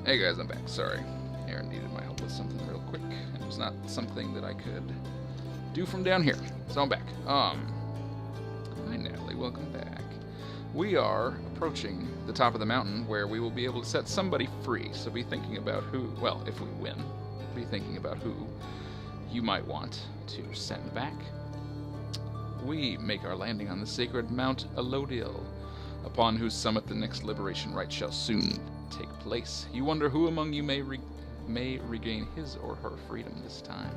Hey guys, I'm back. Sorry. Aaron needed my help with something real quick. It was not something that I could do from down here. So I'm back. Hi Natalie, welcome back. We are approaching the top of the mountain where we will be able to set somebody free. So be thinking about who, well, if we win, be thinking about who you might want to send back. We make our landing on the sacred Mount Elodil, upon whose summit the next liberation rite shall soon take place. You wonder who among you may regain his or her freedom this time.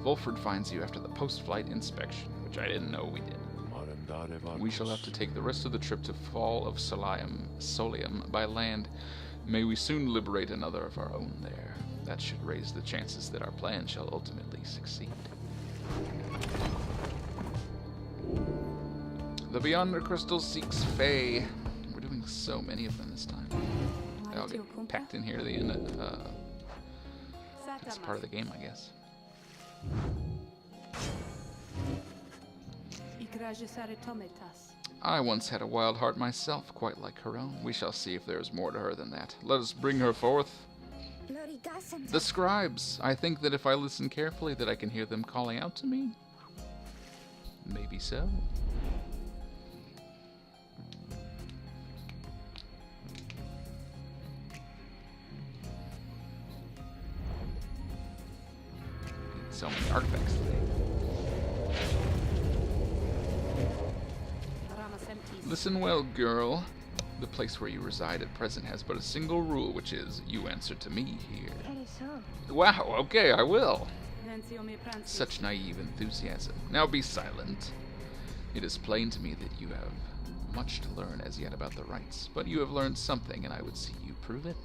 Volford finds you after the post-flight inspection, which I didn't know we did. We shall have to take the rest of the trip to Fall of Solium by land. May we soon liberate another of our own there. That should raise the chances that our plan shall ultimately succeed. The Beyonder Crystal seeks Fae. We're doing so many of them this time. They'll get packed in here at the end. That's part of the game, I guess. I once had a wild heart myself, quite like her own. We shall see if there is more to her than that. Let us bring her forth. The scribes. I think that if I listen carefully, that I can hear them calling out to me. Maybe so. So many artifacts today. Listen well, girl. The place where you reside at present has but a single rule, which is, you answer to me here. Wow, okay, I will. Such naive enthusiasm. Now be silent. It is plain to me that you have much to learn as yet about the rites, but you have learned something, and I would see you prove it.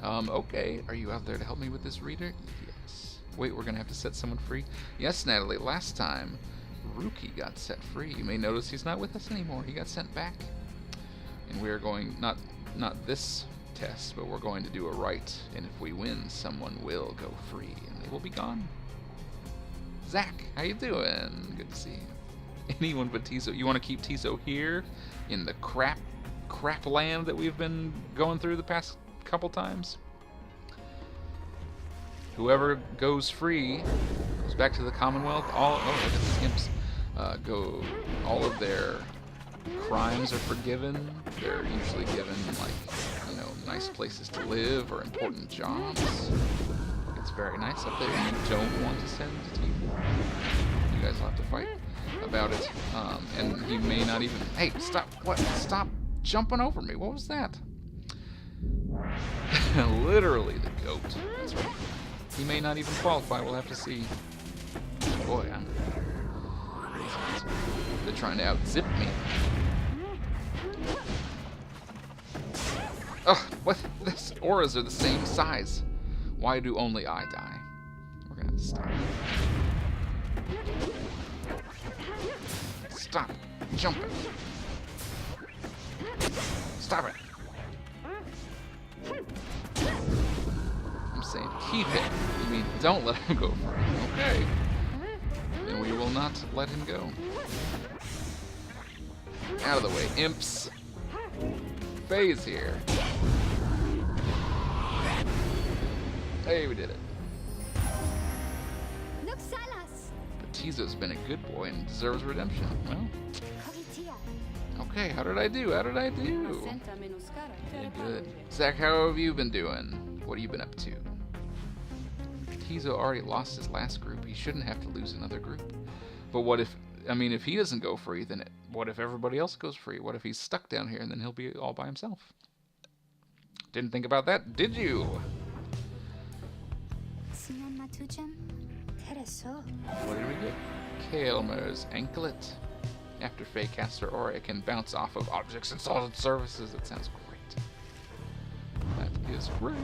Okay. Are you out there to help me with this reader? Yes. Wait, we're gonna have to set someone free? Yes, Natalie, last time, Rukey got set free. You may notice he's not with us anymore. He got sent back. And we are going, not this test, but we're going to do a rite, and if we win, someone will go free, and they will be gone. Zach, how you doing? Good to see you. anyone but Tiso. You want to keep Tiso here in the crap land that we've been going through the past couple times? Whoever goes free goes back to the Commonwealth. Look at the skimps. All of their crimes are forgiven. They're usually given, like, you know, nice places to live or important jobs. It's very nice up there. You don't want to send people. You guys will have to fight about it. And he may not even... Hey, stop. What? Stop jumping over me. What was that? Literally the goat. That's right. He may not even qualify. We'll have to see. Boy, they're trying to out-zip me. Ugh, what? These auras are the same size. Why do only I die? We're gonna have to stop. Stop jumping. Stop it. I'm saying keep it. You mean don't let him go free. Okay. Then we will not let him go. Out of the way, imps. Faye's here. Hey, we did it. But Tizo's been a good boy and deserves redemption. Well. Okay, how did I do? How did I do? Yeah, good. Zach, how have you been doing? What have you been up to? Tizo already lost his last group. He shouldn't have to lose another group. But what if, I mean, if he doesn't go free, then what if everybody else goes free? What if he's stuck down here and then he'll be all by himself? Didn't think about that, did you? What did we get? Kaelmer's anklet. After Faye casts her aura, it can bounce off of objects and solid surfaces. That sounds great. That is great.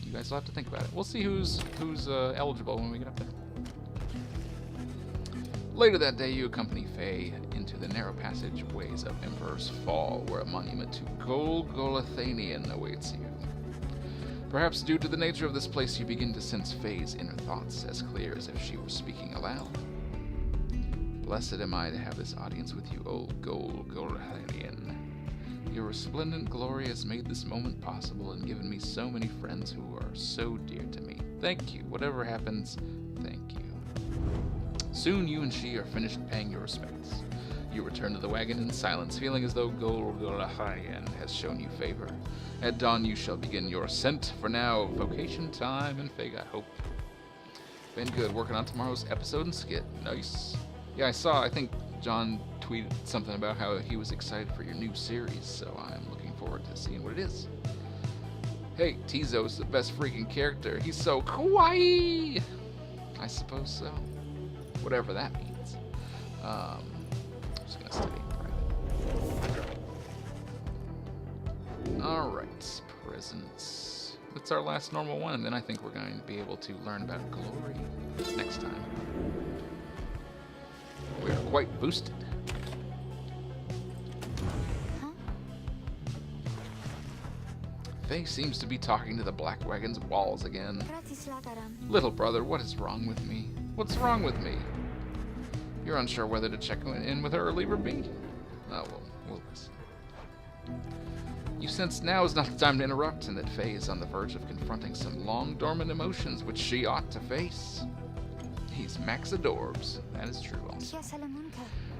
You guys will have to think about it. We'll see who's eligible when we get up there. Later that day, you accompany Faye into the narrow passageways of Emperor's Fall, where a monument to Golgolathanian awaits you. Perhaps due to the nature of this place, you begin to sense Faye's inner thoughts as clear as if she were speaking aloud. Blessed am I to have this audience with you, O Golgolathanian. Your resplendent glory has made this moment possible and given me so many friends who are so dear to me. Thank you. Whatever happens, thank you. Soon you and she are finished paying your respects. You return to the wagon in silence, feeling as though Golgolathanian has shown you favor. At dawn you shall begin your ascent. For now, vocation time and Faye got hope. Been good working on tomorrow's episode and skit. Nice. Yeah, I think John tweeted something about how he was excited for your new series, so I'm looking forward to seeing what it is. Hey, Tizo's the best freaking character. He's so kawaii! I suppose so. Whatever that means. I'm just gonna study in private. Alright, presents. That's our last normal one, and then I think we're going to be able to learn about glory next time. We are quite boosted. Faye seems to be talking to the Black Wagon's walls again. Little brother, what is wrong with me? What's wrong with me? You're unsure whether to check in with her or leave her be? Oh, well, we'll listen. You sense now is not the time to interrupt, and that Faye is on the verge of confronting some long-dormant emotions which she ought to face. He's Maxadorbs. That is true also.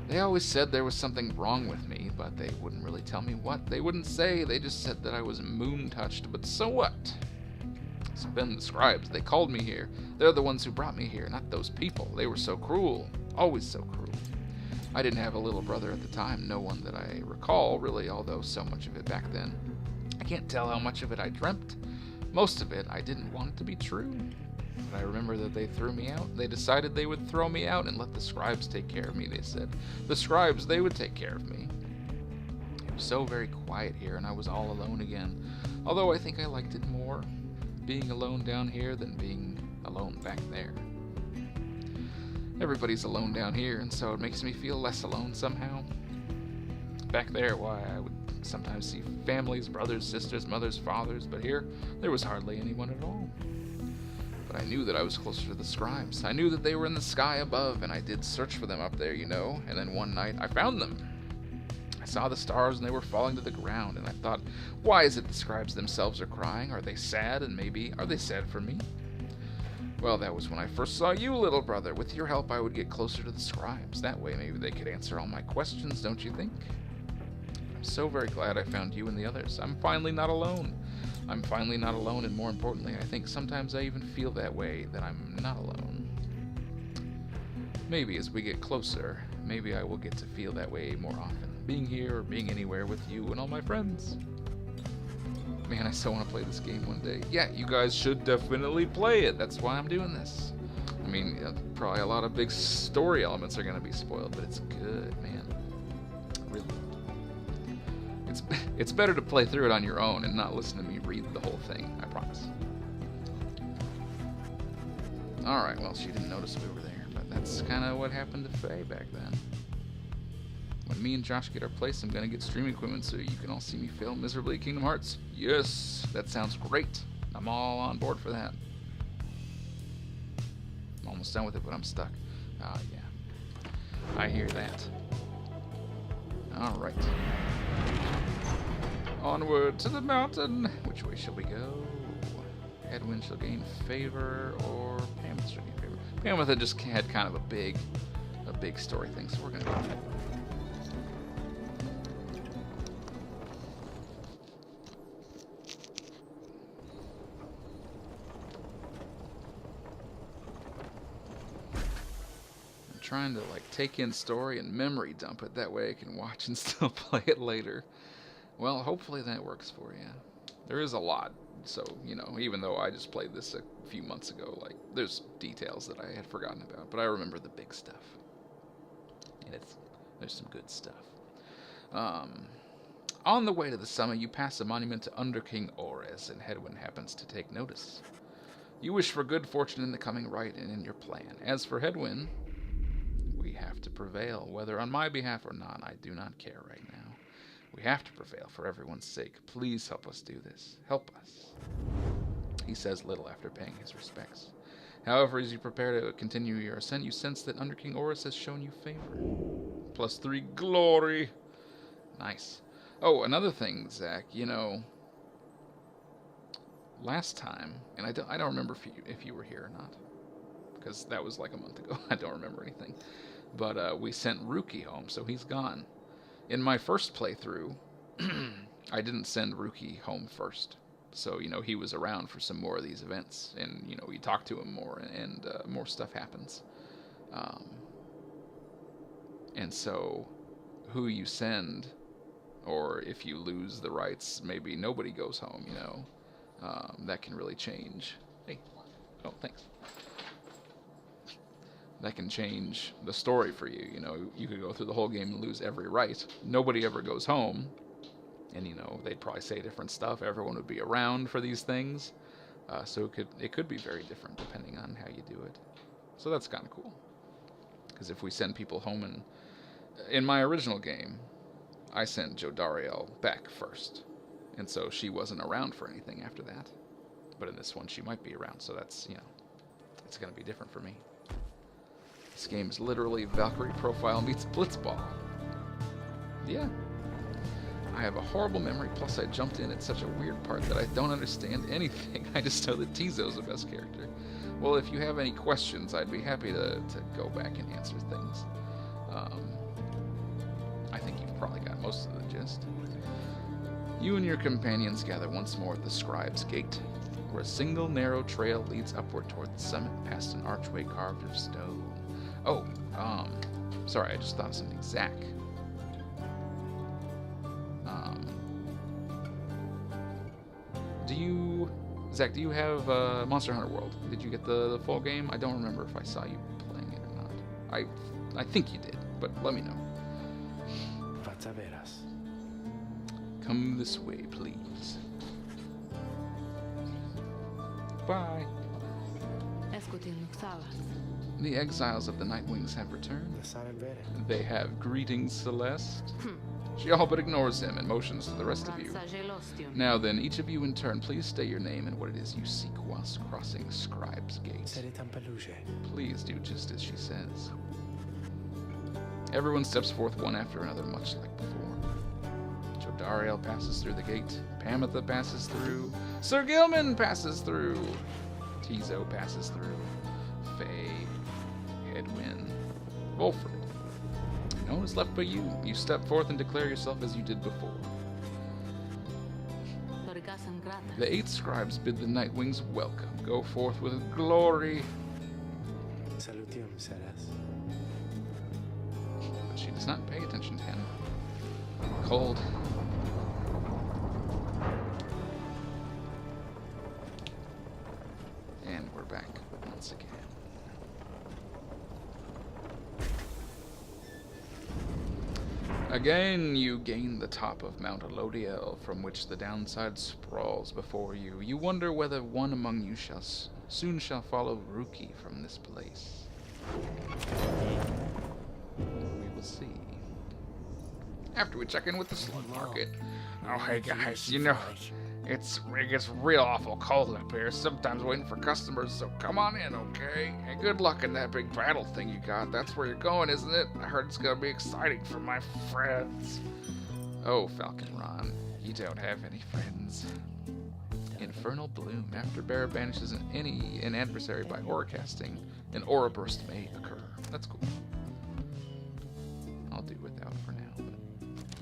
They always said there was something wrong with me, but they wouldn't really tell me what. They wouldn't say, they just said that I was moon-touched, but so what? It's been the scribes. They called me here. They're the ones who brought me here, not those people. They were so cruel. Always so cruel. I didn't have a little brother at the time, no one that I recall, really, although so much of it back then. I can't tell how much of it I dreamt. Most of it, I didn't want it to be true. But I remember that they threw me out. They decided they would throw me out and let the scribes take care of me, they said. The scribes, they would take care of me. It was so very quiet here, and I was all alone again. Although I think I liked it more, being alone down here than being alone back there. Everybody's alone down here, and so it makes me feel less alone somehow. Back there, why, I would sometimes see families, brothers, sisters, mothers, fathers, but here, there was hardly anyone at all. But I knew that I was closer to the scribes. I knew that they were in the sky above, and I did search for them up there, you know, and then one night I found them. I saw the stars, and they were falling to the ground, and I thought, why is it the scribes themselves are crying? Are they sad, and maybe, are they sad for me? Well, that was when I first saw you, little brother. With your help, I would get closer to the scribes. That way, maybe they could answer all my questions, don't you think? I'm so very glad I found you and the others. I'm finally not alone. I'm finally not alone, and more importantly, I think sometimes I even feel that way, that I'm not alone. Maybe as we get closer, maybe I will get to feel that way more often. Being here or being anywhere with you and all my friends. Man, I so want to play this game one day. Yeah, you guys should definitely play it. That's why I'm doing this. I mean, probably a lot of big story elements are going to be spoiled, but it's good, man. Really. It's better to play through it on your own and not listen to me read the whole thing, I promise. Alright, well, she didn't notice we were there, but that's kind of what happened to Faye back then. When me and Josh get our place, I'm going to get stream equipment so you can all see me fail miserably at Kingdom Hearts. Yes, that sounds great. I'm all on board for that. I'm almost done with it, but I'm stuck. Ah, yeah. I hear that. Alright. Onward to the mountain. Which way shall we go? Headwind shall gain favor, or Pameth shall gain favor. Pameth had just had kind of a big story thing, so we're going to go with that. Trying to like take in story and memory dump it, that way I can watch and still play it later. Well, hopefully that works for you. There is a lot, so you know, even though I just played this a few months ago, like there's details that I had forgotten about, but I remember the big stuff, and there's some good stuff. On the way to the summit, you pass a monument to Under King Ores, and Hedwyn happens to take notice. You wish for good fortune in the coming rite and in your plan. As for Hedwyn, we have to prevail, whether on my behalf or not, I do not care right now. We have to prevail for everyone's sake. Please help us do this. Help us. He says little after paying his respects. However, as you prepare to continue your ascent, you sense that Under King Oris has shown you favor. +3 glory. Nice. Oh, another thing, Zach, you know, last time, and I don't remember if you were here or not, because that was like a month ago. I don't remember anything. But we sent Rukey home, so he's gone. In my first playthrough, I didn't send Rukey home first. So, you know, he was around for some more of these events. And, you know, you talk to him more, and more stuff happens. And so, who you send, or if you lose the rights, maybe nobody goes home, you know. That can really change. Hey. Oh, thanks. That can change the story for you. You know, you could go through the whole game and lose every right. Nobody ever goes home. And, you know, they'd probably say different stuff. Everyone would be around for these things. So it could be very different depending on how you do it. So that's kind of cool. Because if we send people home, and in my original game, I sent Jodariel back first. And so she wasn't around for anything after that. But in this one, she might be around. So that's, you know, it's going to be different for me. This game is literally Valkyrie Profile meets Blitzball. Yeah. I have a horrible memory, plus I jumped in at such a weird part that I don't understand anything. I just know that Tizo's the best character. Well, if you have any questions, I'd be happy to go back and answer things. I think you've probably got most of the gist. You and your companions gather once more at the Scribe's Gate, where a single narrow trail leads upward toward the summit past an archway carved of stone. Oh, sorry, I just thought of something. Zach. Zach, do you have Monster Hunter World? Did you get the full game? I don't remember if I saw you playing it or not. I think you did, but let me know. Come this way, please. Bye. The exiles of the Nightwings have returned. They have greetings, Celeste. She all but ignores him and motions to the rest of you. Now then, each of you in turn, please state your name and what it is you seek whilst crossing Scribe's Gate. Please do just as she says. Everyone steps forth one after another, much like before. Jodariel passes through the gate. Pamitha passes through. Sir Gilman passes through. Tizo passes through. Faye. Hedwyn. Wolfred. No one is left but you. You step forth and declare yourself as you did before. The 8 scribes bid the Nightwings welcome. Go forth with glory. But she does not pay attention to him. Cold. And we're back once again. Again, you gain the top of Mount Elodiel, from which the downside sprawls before you. You wonder whether one among you soon shall follow Rukey from this place. We will see. After we check in with the slug market. Oh, hey guys, you know, it gets real awful cold up here. Sometimes waiting for customers, so come on in, okay? And good luck in that big battle thing you got. That's where you're going, isn't it? I heard it's gonna be exciting for my friends. Oh, Falcon Ron, you don't have any friends. Infernal Bloom. After Bear banishes an adversary by aura casting, an aura burst may occur. That's cool. I'll do without for now. But...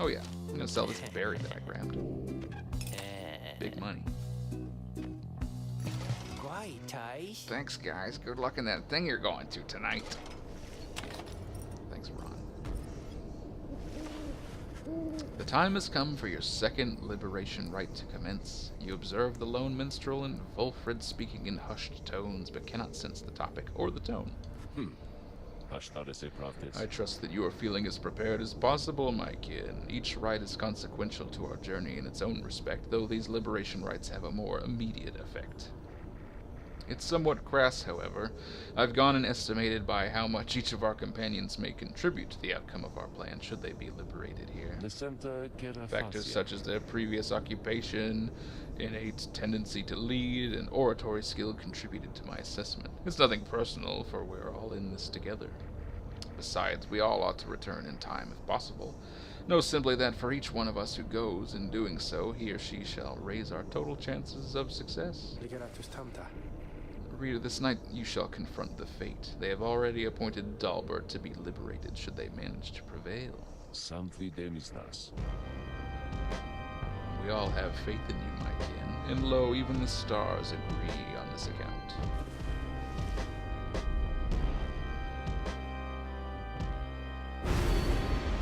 oh yeah, I'm gonna sell this berry that I grabbed. Big money. Thanks, guys. Good luck in that thing you're going to tonight. Thanks, Ron. The time has come for your second liberation rite to commence. You observe the lone minstrel and Wolfred speaking in hushed tones, but cannot sense the topic or the tone. I trust that you are feeling as prepared as possible, my kin. Each rite is consequential to our journey in its own respect, though these liberation rites have a more immediate effect. It's somewhat crass, however. I've gone and estimated by how much each of our companions may contribute to the outcome of our plan should they be liberated here. Factors such as their previous occupation, innate tendency to lead, and oratory skill contributed to my assessment. It's nothing personal, for we're all in this together. Besides, we all ought to return in time if possible. Know simply that for each one of us who goes, in doing so, he or she shall raise our total chances of success. Rita, this night you shall confront the fate. They have already appointed Dalbert to be liberated should they manage to prevail. We all have faith in you, my kin, and lo, even the stars agree on this account.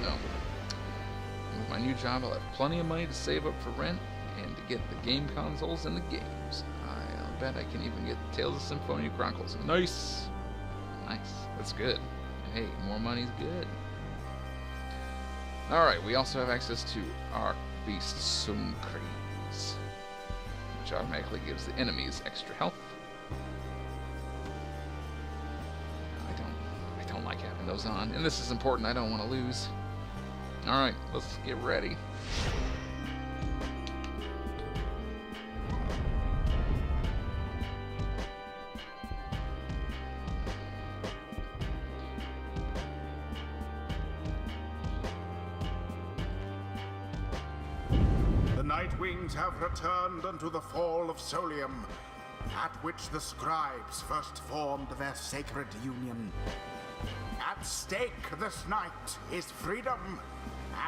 No. With my new job, I'll have plenty of money to save up for rent and to get the game consoles and the games. I'll bet I can even get Tales of Symphonia Chronicles. Nice! Nice. That's good. Hey, more money's good. Alright, we also have access to our Beast Suncrease, which automatically gives the enemies extra health. I don't like having those on, and this is important. I don't want to lose. Alright, let's get ready. Nightwings have returned unto the fall of Solium, at which the scribes first formed their sacred union. At stake this night is freedom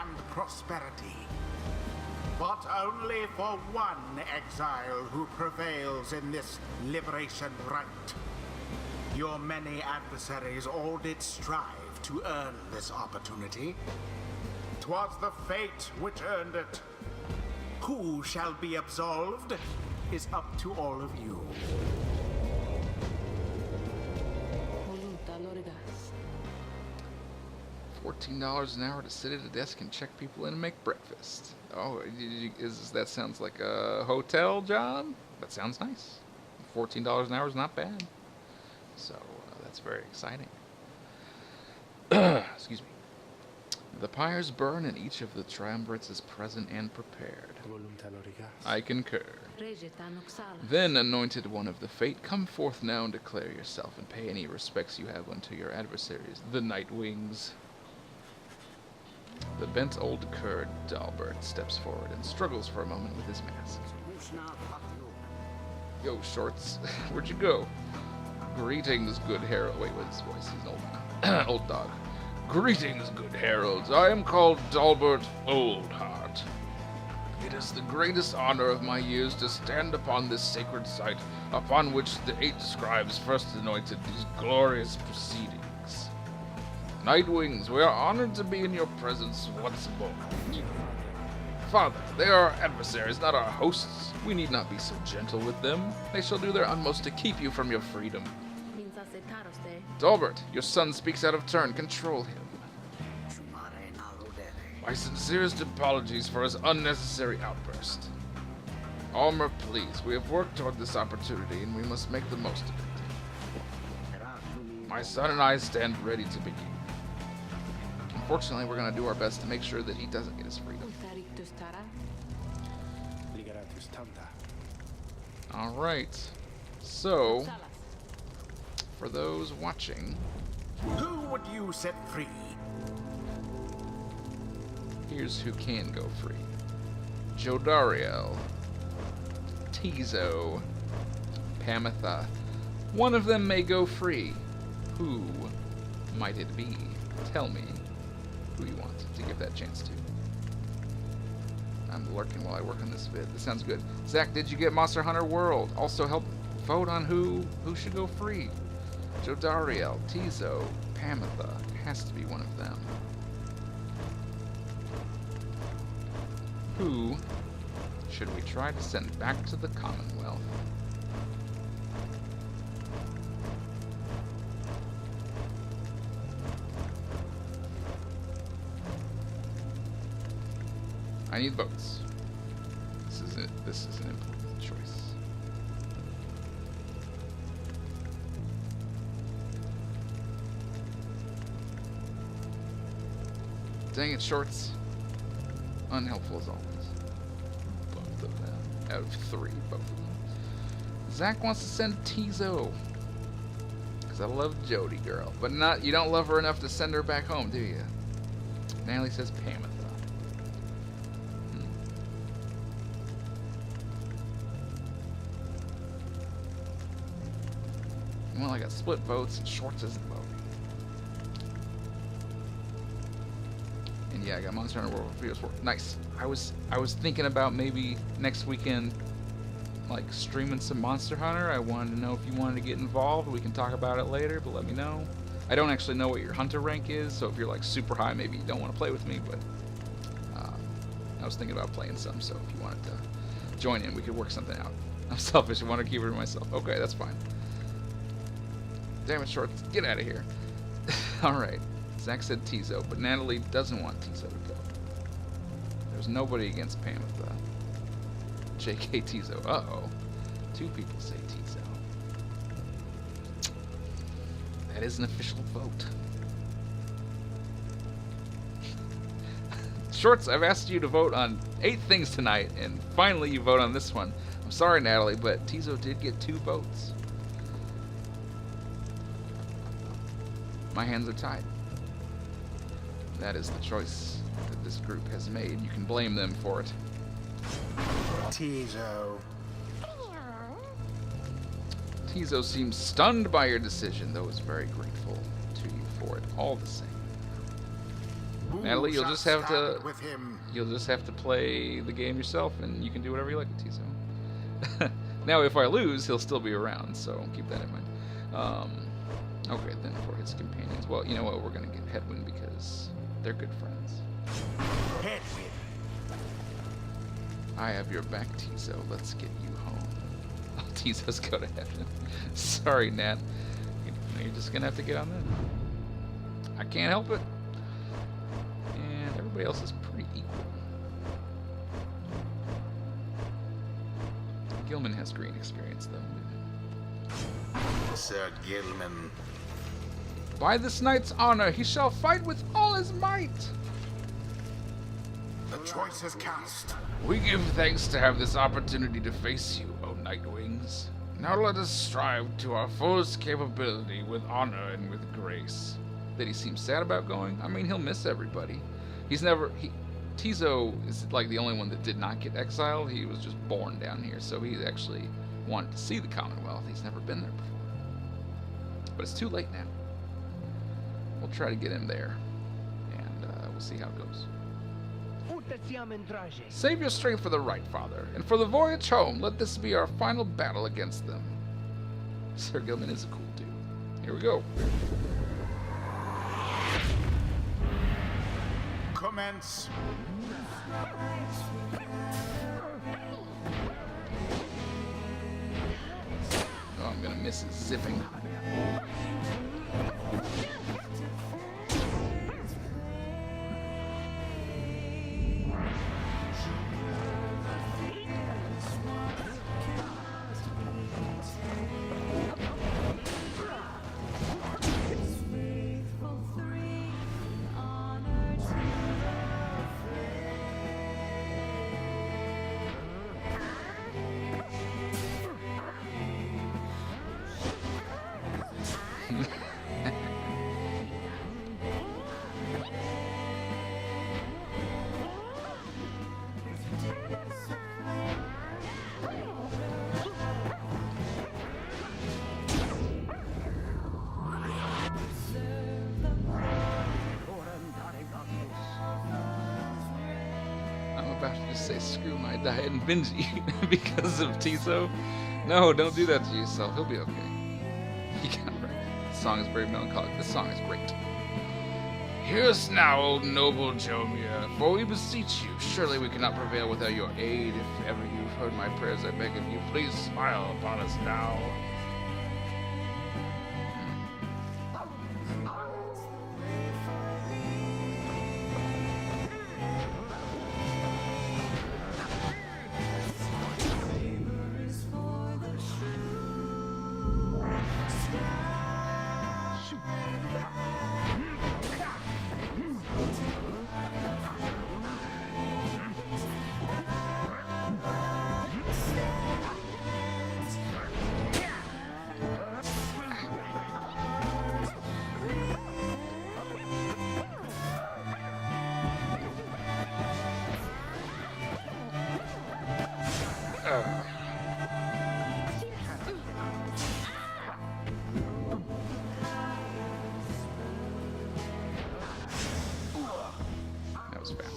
and prosperity. But only for one exile who prevails in this liberation rite. Your many adversaries all did strive to earn this opportunity. 'Twas the fate which earned it. Who shall be absolved is up to all of you. $14 an hour to sit at a desk and check people in and make breakfast. Oh, that sounds like a hotel job? That sounds nice. $14 an hour is not bad. So that's very exciting. Excuse me. The pyres burn and each of the triumvirates is present and prepared. I concur. Then, anointed one of the fate, come forth now and declare yourself and pay any respects you have unto your adversaries, the Nightwings. The bent old cur, Dalbert, steps forward and struggles for a moment with his mask. Yo, Shorts, where'd you go? Greetings, good herald. Wait, what's his voice? He's an old man. Old dog. Greetings, good heralds. I am called Dalbert Oldheart. It is the greatest honor of my years to stand upon this sacred site upon which the 8 scribes first anointed these glorious proceedings. Nightwings, we are honored to be in your presence once more. Father, they are our adversaries, not our hosts. We need not be so gentle with them. They shall do their utmost to keep you from your freedom. Dalbert, your son speaks out of turn. Control him. My sincerest apologies for his unnecessary outburst. Almer, please, we have worked toward this opportunity and we must make the most of it. My son and I stand ready to begin. Unfortunately, we're going to do our best to make sure that he doesn't get his freedom. Alright, so, for those watching, Who would you set free? here's who can go free. Jodariel, Tizo, Pamitha. One of them may go free. Who might it be? Tell me who you want to give that chance to. I'm lurking while I work on this vid. This sounds good. Zach, did you get Monster Hunter World? Also help vote on who should go free. Jodariel, Tizo, Pamitha. Has to be one of them. Who should we try to send back to the Commonwealth? I need votes. This is an important choice. Dang it, Shorts. Unhelpful as always. Both of them. Out of 3, both of them. Zach wants to send Tizo. Because I love Jody girl. But not, you don't love her enough to send her back home, do you? Natalie says Pamitha. Well, I got split votes and Shorts isn't voting. And yeah, I got Monster Hunter World Videos 4. Nice. I was thinking about maybe next weekend, like, streaming some Monster Hunter. I wanted to know if you wanted to get involved. We can talk about it later, but let me know. I don't actually know what your hunter rank is, so if you're like super high, maybe you don't want to play with me, but I was thinking about playing some, so if you wanted to join in, we could work something out. I'm selfish. I want to keep it to myself. Okay, that's fine. Damn it, Shorts. Get out of here. Alright. Zach said Tizo, but Natalie doesn't want Tizo to go. There's nobody against Pamitha. JK Tizo. Uh-oh. 2 people say Tizo. That is an official vote. Shorts, I've asked you to vote on 8 things tonight, and finally you vote on this one. I'm sorry, Natalie, but Tizo did get 2 votes. My hands are tied. That is the choice that this group has made. You can blame them for it. Tizo. Tizo seems stunned by your decision, though is very grateful to you for it all the same. Natalie, you'll just have to play the game yourself, and you can do whatever you like with Tizo. Now, if I lose, he'll still be around, so keep that in mind. Okay, then for his companions, well, you know what? We're gonna get Headwind because they're good friends. Headwind. I have your back, Tizo. Let's get you home. Oh, Tizo's go to heaven. Sorry, Nat. You're just gonna have to get on that. I can't help it. And everybody else is pretty equal. Gilman has green experience, though. Sir Gilman. By this knight's honor, he shall fight with all his might. The choice is cast. We give thanks to have this opportunity to face you, O Nightwings. Now let us strive to our fullest capability with honor and with grace. Did he seem sad about going? I mean, he'll miss everybody. Tizo is like the only one that did not get exiled. He was just born down here, so he actually wanted to see the Commonwealth. He's never been there before. But it's too late now. We'll try to get him there, and we'll see how it goes. Save your strength for the right, Father, and for the voyage home, let this be our final battle against them. Sir Gilman is a cool dude. Here we go. Commence. Oh, I'm gonna miss his zipping. About to just say screw my diet and binge eat because of Tizo. No, don't do that to yourself. He'll be okay. You got it right. This song is very melancholic. This song is great. Hear us now, O noble Jomir, for we beseech you. Surely we cannot prevail without your aid. If ever you've heard my prayers, I beg of you, please smile upon us now. That was fast.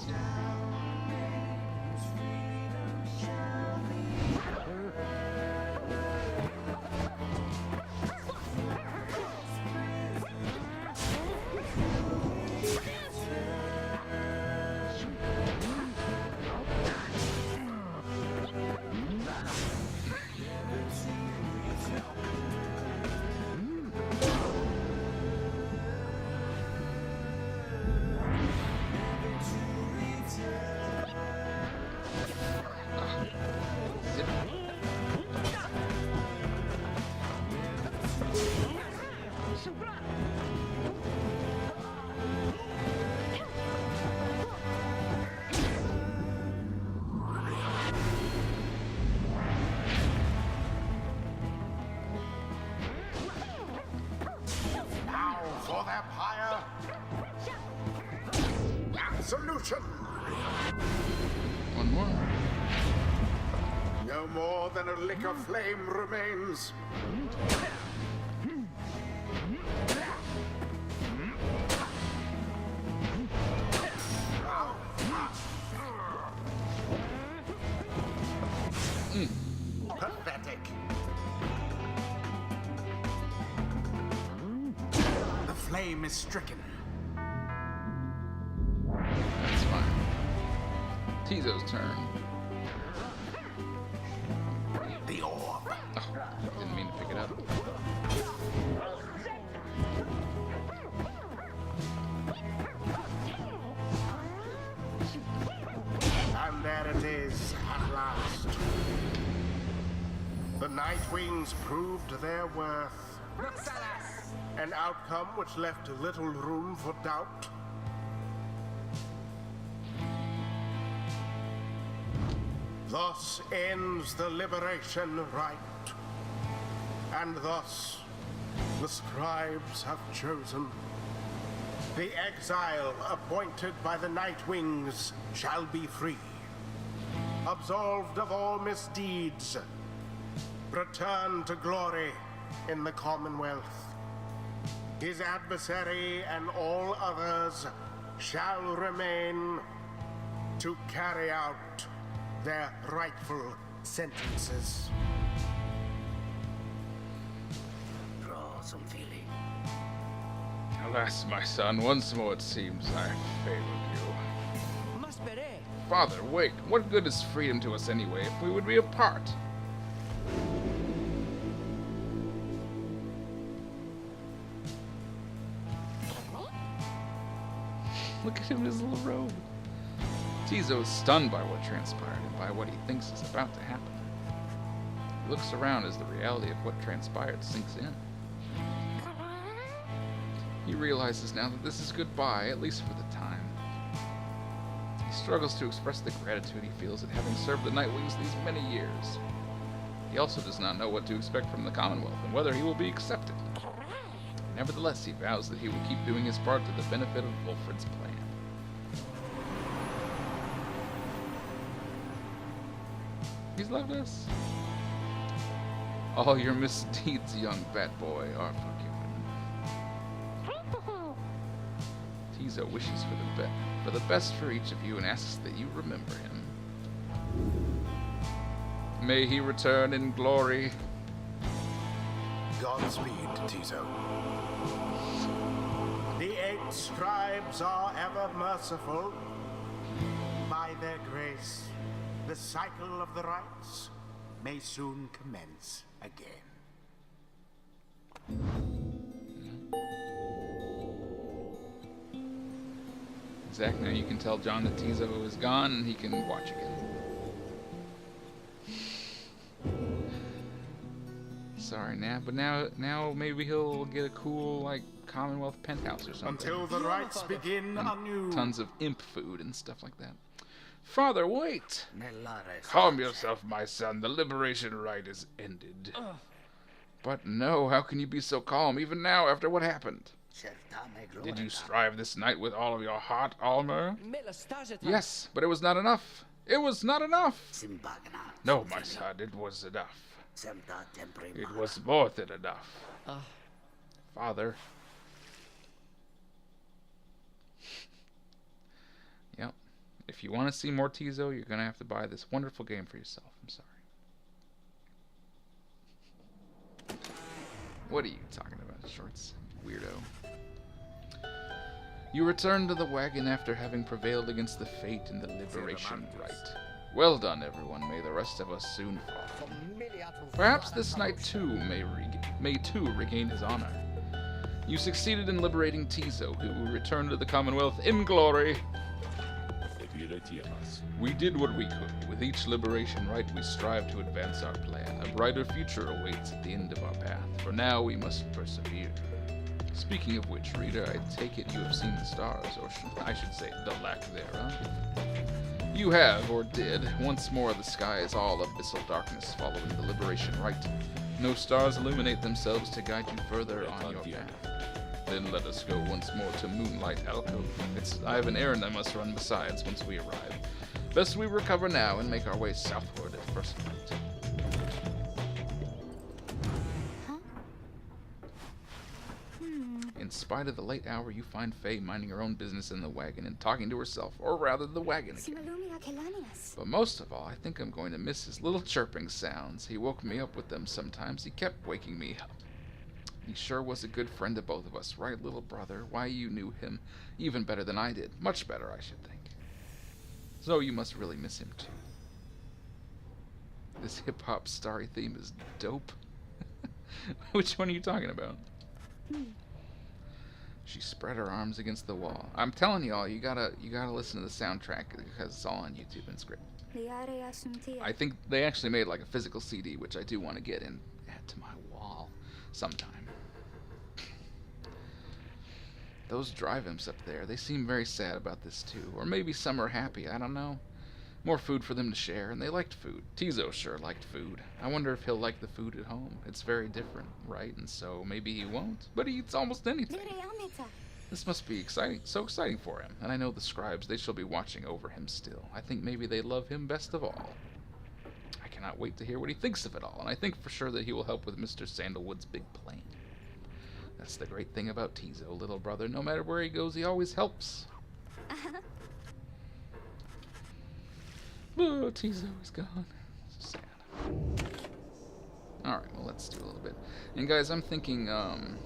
For their pyre. Absolution. One more. No more than a lick of flame remains. Pathetic. The flame is stricken. That's fine. Tizo's turn. The orb. Oh, didn't mean to pick it up. And there it is, at last. The Nightwings proved their worth outcome which left little room for doubt. Thus ends the liberation rite, and thus the scribes have chosen. The exile appointed by the Night Wings shall be free, absolved of all misdeeds, return to glory in the Commonwealth. His adversary and all others shall remain to carry out their rightful sentences. Draw some feeling. Alas, my son, once more it seems I failed you. Father, wait. What good is freedom to us anyway if we would be apart? Look at him in his little robe. Tizo is stunned by what transpired and by what he thinks is about to happen. He looks around as the reality of what transpired sinks in. He realizes now that this is goodbye, at least for the time. He struggles to express the gratitude he feels at having served the Nightwings these many years. He also does not know what to expect from the Commonwealth and whether he will be accepted. Nevertheless, he vows that he will keep doing his part to the benefit of Wilfred's plan. He's left us. All your misdeeds, young bat boy, are forgiven. Tizo wishes for the best for each of you and asks that you remember him. May he return in glory. Godspeed, Tizo. The 8 scribes are ever merciful. By their grace, the cycle of the rites may soon commence again. Zach, now you can tell John that Tizo is gone and he can watch again. Sorry, but now maybe he'll get a cool, like, Commonwealth penthouse or something. Until the rites begin anew. Tons of imp food and stuff like that. Father, wait! Calm yourself, my son. The liberation rite is ended. But no, how can you be so calm, even now, after what happened? Did you strive this night with all of your heart, Almer? Yes, but it was not enough. It was not enough! No, my son, it was enough. It was more than enough. Father. Yep. If you want to see more Tizo, you're going to have to buy this wonderful game for yourself. I'm sorry. What are you talking about, Shorts? Weirdo. You return to the wagon after having prevailed against the fate in the liberation rite. Well done, everyone. May the rest of us soon fall. Perhaps this knight too may too regain his honor. You succeeded in liberating Tizo, who will return to the Commonwealth in glory. We did what we could. With each liberation rite, we strive to advance our plan. A brighter future awaits at the end of our path. For now, we must persevere. Speaking of which, reader, I take it you have seen the stars, or I should say, the lack thereof. You have, or did. Once more, the sky is all abyssal darkness following the liberation rite. No stars illuminate themselves to guide you further on your path. Then let us go once more to Moonlight Alcove. I have an errand I must run besides once we arrive. Best we recover now and make our way southward at first light. In spite of the late hour, you find Faye minding her own business in the wagon and talking to herself, or rather the wagon again. But most of all, I think I'm going to miss his little chirping sounds. He woke me up with them sometimes. He kept waking me up. He sure was a good friend to both of us, right, little brother? Why, you knew him even better than I did. Much better, I should think. So you must really miss him, too. This hip-hop starry theme is dope. Which one are you talking about? She spread her arms against the wall. I'm telling y'all, you gotta listen to the soundtrack because it's all on YouTube and it's great. I think they actually made like a physical CD, which I do want to get and add to my wall sometime. those drive imps up there, they seem very sad about this too. Or maybe some are happy, I don't know. More food for them to share, and they liked food. Tizo sure liked food. I wonder if he'll like the food at home. It's very different, right? And so maybe he won't, but he eats almost anything. This must be exciting, so exciting for him. And I know the scribes, they shall be watching over him still. I think maybe they love him best of all. I cannot wait to hear what he thinks of it all, and I think for sure that he will help with Mr. Sandalwood's big plan. That's the great thing about Tizo, little brother. No matter where he goes, he always helps. Oh, Tizo is gone. So sad. Alright, well, let's do a little bit. And guys, I'm thinking, I'm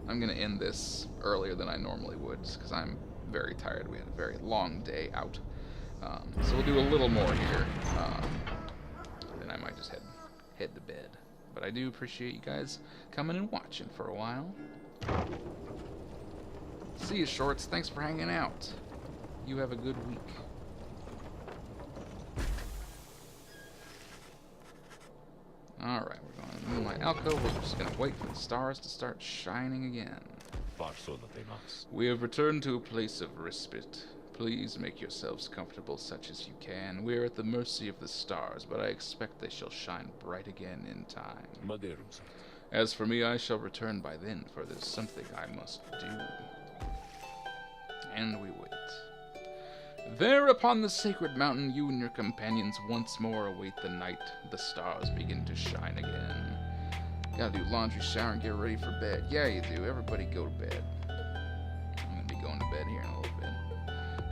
going to end this earlier than I normally would, just because I'm very tired. We had a very long day out. So we'll do a little more here. Then I might just head to bed. But I do appreciate you guys coming and watching for a while. See you, Shorts. Thanks for hanging out. You have a good week. Alright, we're going to the Moonlight Alcove. We're just going to wait for the stars to start shining again. We have returned to a place of respite. Please make yourselves comfortable such as you can. We are at the mercy of the stars, but I expect they shall shine bright again in time. As for me, I shall return by then, for there's something I must do. And we wait. There upon the sacred mountain, you and your companions once more await the night. The stars begin to shine again. Gotta do laundry, shower, and get ready for bed. Yeah, you do. Everybody go to bed. I'm gonna be going to bed here in a little bit.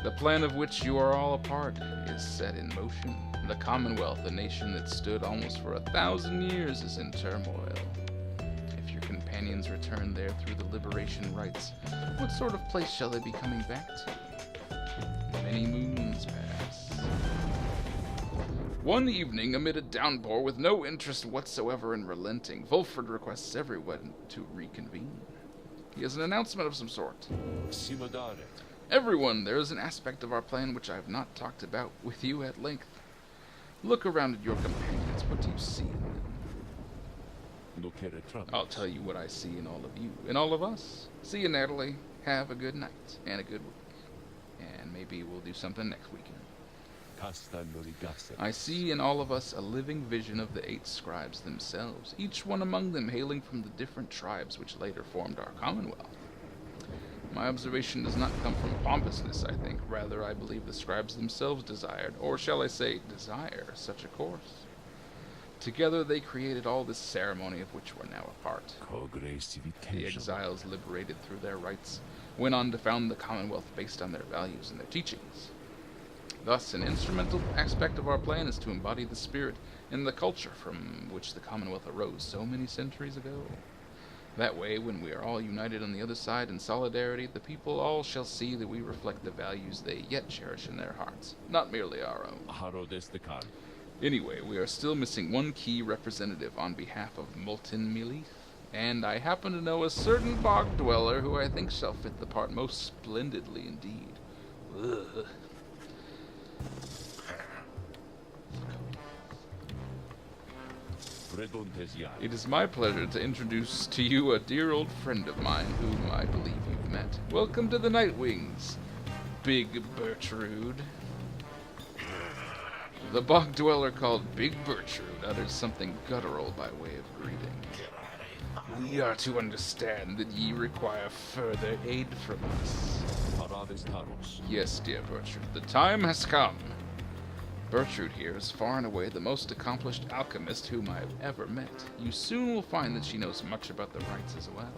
The plan of which you are all a part is set in motion. The Commonwealth, a nation that stood almost for 1,000 years, is in turmoil. If your companions return there through the liberation rites, what sort of place shall they be coming back to? Many moons pass. One evening, amid a downpour with no interest whatsoever in relenting, Volford requests everyone to reconvene. He has an announcement of some sort. Everyone, there is an aspect of our plan which I have not talked about with you at length. Look around at your companions. What do you see in them? I'll tell you what I see in all of you, in all of us. See you, Natalie. Have a good night and a good week. And maybe we'll do something next weekend. I see in all of us a living vision of the 8 scribes themselves, each one among them hailing from the different tribes which later formed our Commonwealth. My observation does not come from pompousness, I think. Rather, I believe the scribes themselves desired, or shall I say, desire, such a course. Together they created all this ceremony of which we're now a part. The exiles liberated through their rites went on to found the Commonwealth based on their values and their teachings. Thus, an instrumental aspect of our plan is to embody the spirit and the culture from which the Commonwealth arose so many centuries ago. That way, when we are all united on the other side in solidarity, the people all shall see that we reflect the values they yet cherish in their hearts, not merely our own. Anyway, we are still missing one key representative on behalf of Molten Milith. And I happen to know a certain bog dweller who I think shall fit the part most splendidly indeed. Ugh. It is my pleasure to introduce to you a dear old friend of mine whom I believe you've met. Welcome to the Nightwings, Big Bertrude. The bog dweller called Big Bertrude utters something guttural by way of greeting. We are to understand that ye require further aid from us. Yes, dear Bertrude, the time has come. Bertrude here is far and away the most accomplished alchemist whom I have ever met. You soon will find that she knows much about the rites as well.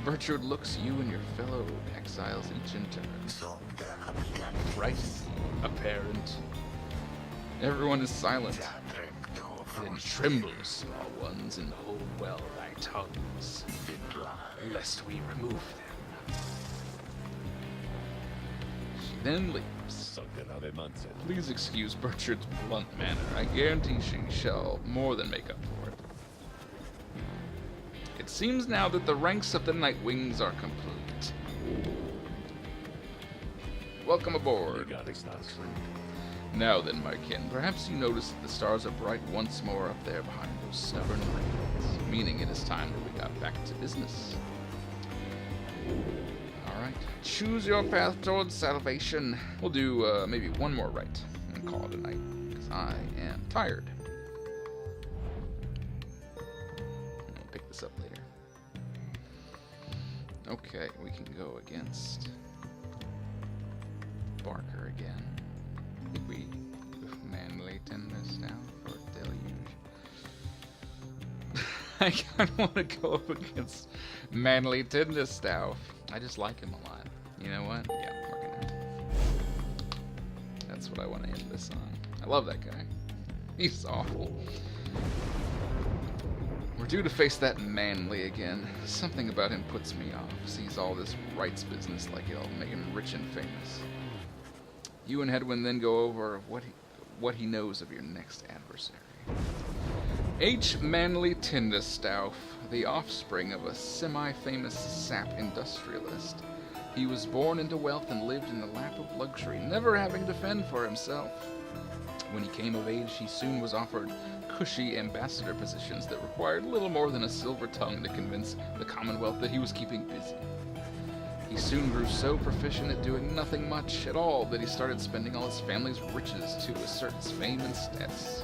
Bertrude looks you and your fellow exiles each in turn. Right? Apparent. Everyone is silent. Then tremble, small ones, and hold well thy tongues, lest we remove them. She then leaves. Please excuse Bertrude's blunt manner. I guarantee she shall more than make up for it. It seems now that the ranks of the Nightwings are complete. Welcome aboard. Now then, my kin, perhaps you notice that the stars are bright once more up there behind those stubborn rains, meaning it is time that we got back to business. Alright. Choose your path towards salvation. We'll do maybe one more rite and call it a night, because I am tired. I'll pick this up later. Okay, we can go against Barker again. I think we manly tend this down for deluge. I kind of want to go up against Manly Tinderstaff. I just like him a lot. You know what? Yeah, we're gonna. That's what I want to end this on. I love that guy. He's awful. We're due to face that Manly again. Something about him puts me off. Sees all this rights business like it'll make him rich and famous. You and Hedwyn then go over what he knows of your next adversary. H. Manly Tinderstaff, the offspring of a semi-famous sap industrialist. He was born into wealth and lived in the lap of luxury, never having to fend for himself. When he came of age, he soon was offered cushy ambassador positions that required little more than a silver tongue to convince the Commonwealth that he was keeping busy. He soon grew so proficient at doing nothing much at all that he started spending all his family's riches to assert his fame and status.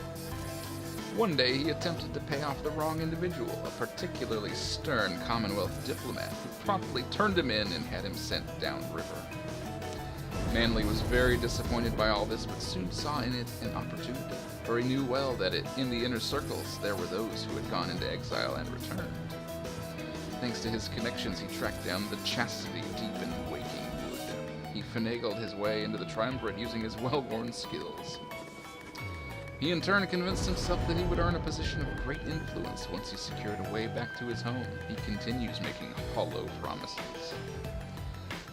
One day, he attempted to pay off the wrong individual, a particularly stern Commonwealth diplomat who promptly turned him in and had him sent downriver. Manly was very disappointed by all this, but soon saw in it an opportunity, for he knew well that in the inner circles there were those who had gone into exile and returned. Thanks to his connections, he tracked down the chastity deep in Waking Wood. He finagled his way into the triumvirate using his well-worn skills. He in turn convinced himself that he would earn a position of great influence once he secured a way back to his home. He continues making hollow promises.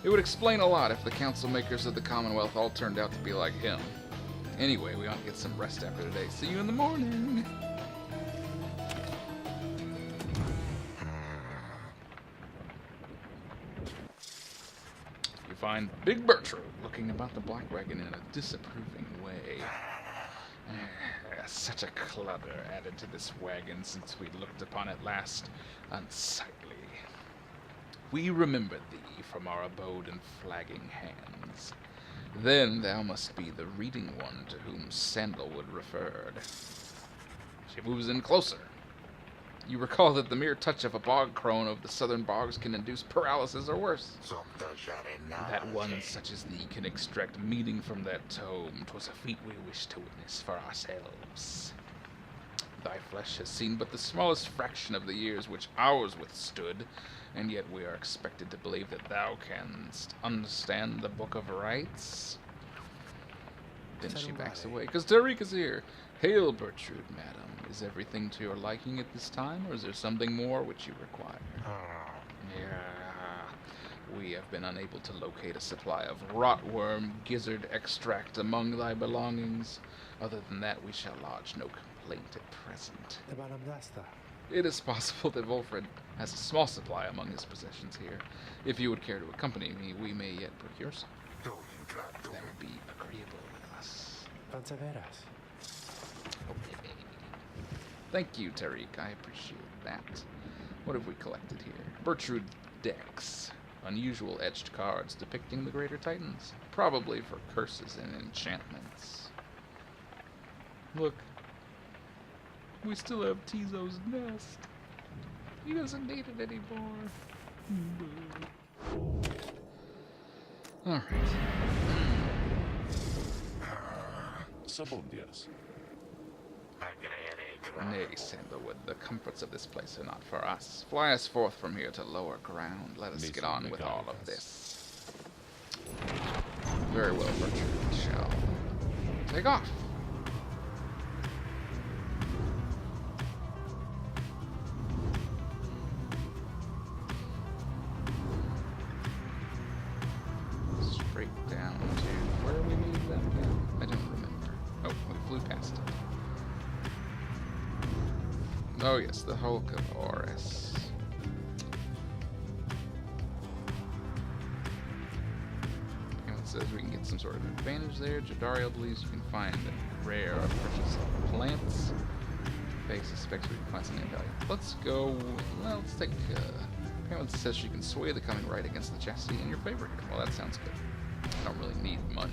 It would explain a lot if the council makers of the Commonwealth all turned out to be like him. Anyway, we ought to get some rest after today. See you in the morning! You find Big Bertram looking about the Black Wagon in a disapproving way. Such a clutter added to this wagon since we looked upon it last. Unsightly. We remember thee from our abode in flagging hands. Then thou must be the reading one to whom Sandalwood referred. She moves in closer. You recall that the mere touch of a bog crone of the southern bogs can induce paralysis or worse. That one such as thee can extract meaning from that tome. 'Twas a feat we wish to witness for ourselves. Thy flesh has seen but the smallest fraction of the years which ours withstood, and yet we are expected to believe that thou canst understand the Book of Rites. Then she backs away, because Tarika's here. Hail, Bertrude, madam. Is everything to your liking at this time, or is there something more which you require? Yeah. We have been unable to locate a supply of rotworm gizzard extract among thy belongings. Other than that, we shall lodge no complaint at present. It is possible that Wolfred has a small supply among his possessions here. If you would care to accompany me, we may yet procure some. That would be agreeable with us. Okay. Thank you, Tariq. I appreciate that. What have we collected here? Bertrude decks. Unusual etched cards depicting the Greater Titans. Probably for curses and enchantments. Look. We still have Tizo's nest. He doesn't need it anymore. Alright. Sabondias. Nay, Sandalwood, the comforts of this place are not for us. Fly us forth from here to lower ground. Let us get on with all of this. Very well, Bertrude. Shall take off. Straight down to where we leave that again? I don't remember. Oh, we flew past it. Oh yes, the Hulk of Horus. And it says we can get some sort of advantage there. Jadario believes you can find rare or precious plants. Faye suspects we can find something valuable. Let's go. Well, let's take. Apparently Tamith says she can sway the coming right against the chastity in your favor. Well, that sounds good. I don't really need money.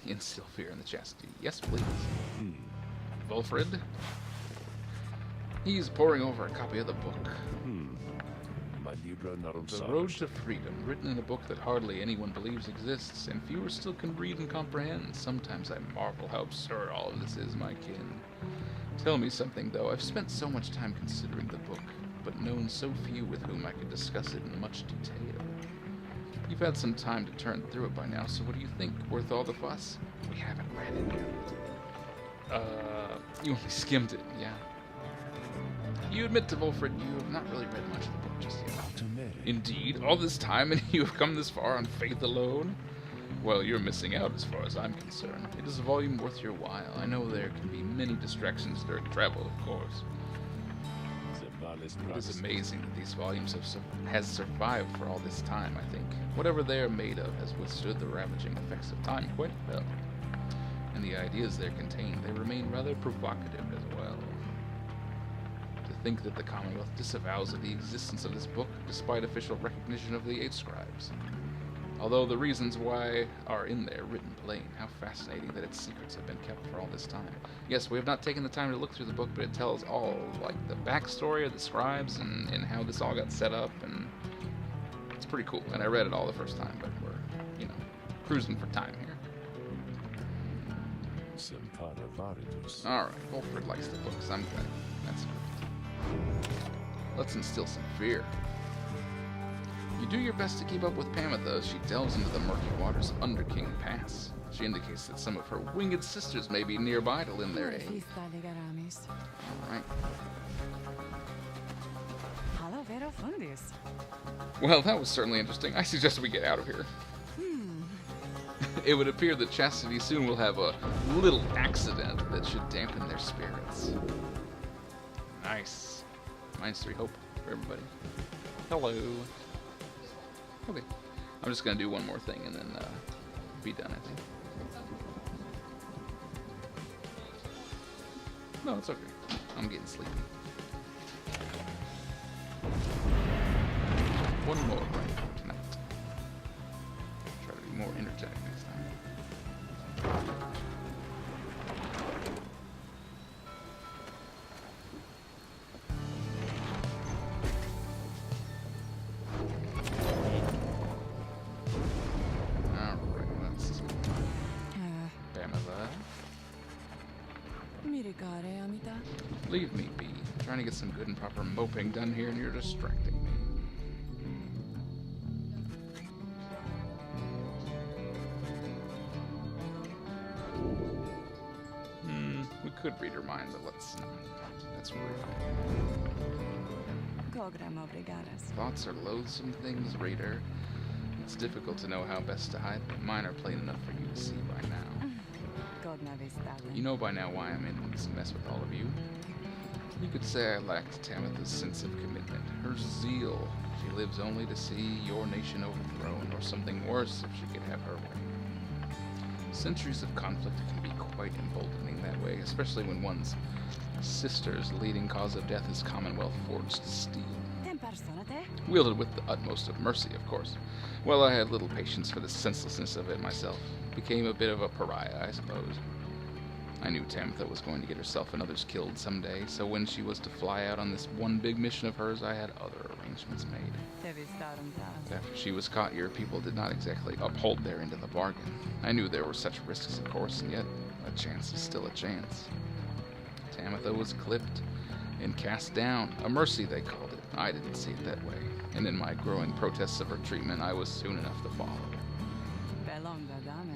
Instill fear in the chastity. Yes, please. Wilfred? He's poring over a copy of the book. The Road to Freedom, written in a book that hardly anyone believes exists, and fewer still can read and comprehend. Sometimes I marvel how absurd all of this is, my kin. Tell me something, though. I've spent so much time considering the book, but known so few with whom I could discuss it in much detail. You've had some time to turn through it by now, so what do you think? Worth all the fuss? We haven't read it yet. You only skimmed it, yeah. You admit to Wilfred you have not really read much of the book just yet. Indeed, all this time and you have come this far on faith alone? Well, you're missing out as far as I'm concerned. It is a volume worth your while. I know there can be many distractions during travel, of course. It is amazing that these volumes has survived for all this time, I think. Whatever they are made of has withstood the ravaging effects of time quite well. And the ideas they're contained, they remain rather provocative as well. To think that the Commonwealth disavows of the existence of this book, despite official recognition of the 8 scribes. Although the reasons why are in there, written plain. How fascinating that its secrets have been kept for all this time. Yes, we have not taken the time to look through the book, but it tells all, like, the backstory of the scribes and how this all got set up, and it's pretty cool. And I read it all the first time, but we're, you know, cruising for time here. Alright, Wilfred likes the books. I'm good. That's good. Let's instill some fear. You do your best to keep up with Pamitha as she delves into the murky waters of Underking Pass. She indicates that some of her winged sisters may be nearby to lend their aid. Alright. Well, that was certainly interesting. I suggest we get out of here. It would appear that Chastity soon will have a little accident that should dampen their spirits. Nice. -3 hope for everybody. Hello. Okay. I'm just going to do one more thing and then be done, I think. No, it's okay. I'm getting sleepy. One more right for tonight. Try to be more energetic next time. Leave me be. I'm trying to get some good and proper moping done here and you're distracting me. We could read her mind, but let's not. That's rude. Thoughts are loathsome things, reader. It's difficult to know how best to hide, but mine are plain enough for you to see by now. You know by now why I'm in this mess with all of you. You could say I lacked Tamitha's sense of commitment, her zeal. She lives only to see your nation overthrown, or something worse if she could have her way. Centuries of conflict can be quite emboldening that way, especially when one's sister's leading cause of death is Commonwealth forged steel. Wielded with the utmost of mercy, of course. Well, I had little patience for the senselessness of it myself. Became a bit of a pariah, I suppose. I knew Tamitha was going to get herself and others killed someday, so when she was to fly out on this one big mission of hers, I had other arrangements made. After she was caught, your people did not exactly uphold their end of the bargain. I knew there were such risks, of course, and yet a chance is still a chance. Tamitha was clipped and cast down. A mercy, they called it. I didn't see it that way, and in my growing protests of her treatment, I was soon enough to follow.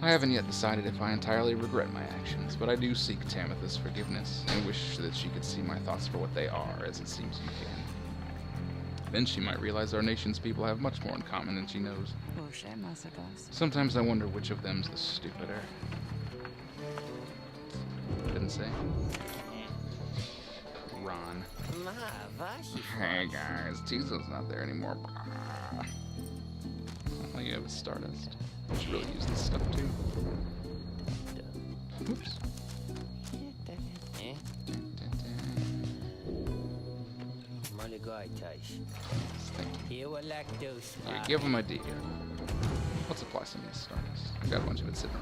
I haven't yet decided if I entirely regret my actions, but I do seek Tamitha's forgiveness, and wish that she could see my thoughts for what they are, as it seems you can. Then she might realize our nation's people have much more in common than she knows. Sometimes I wonder which of them's the stupider. Didn't say. Ron. Hey guys, Tizo's not there anymore. All you have is Stardust. I should really use this stuff too. Oops. Here, give him a D. Let's apply some of this stardust. I got a bunch of it sitting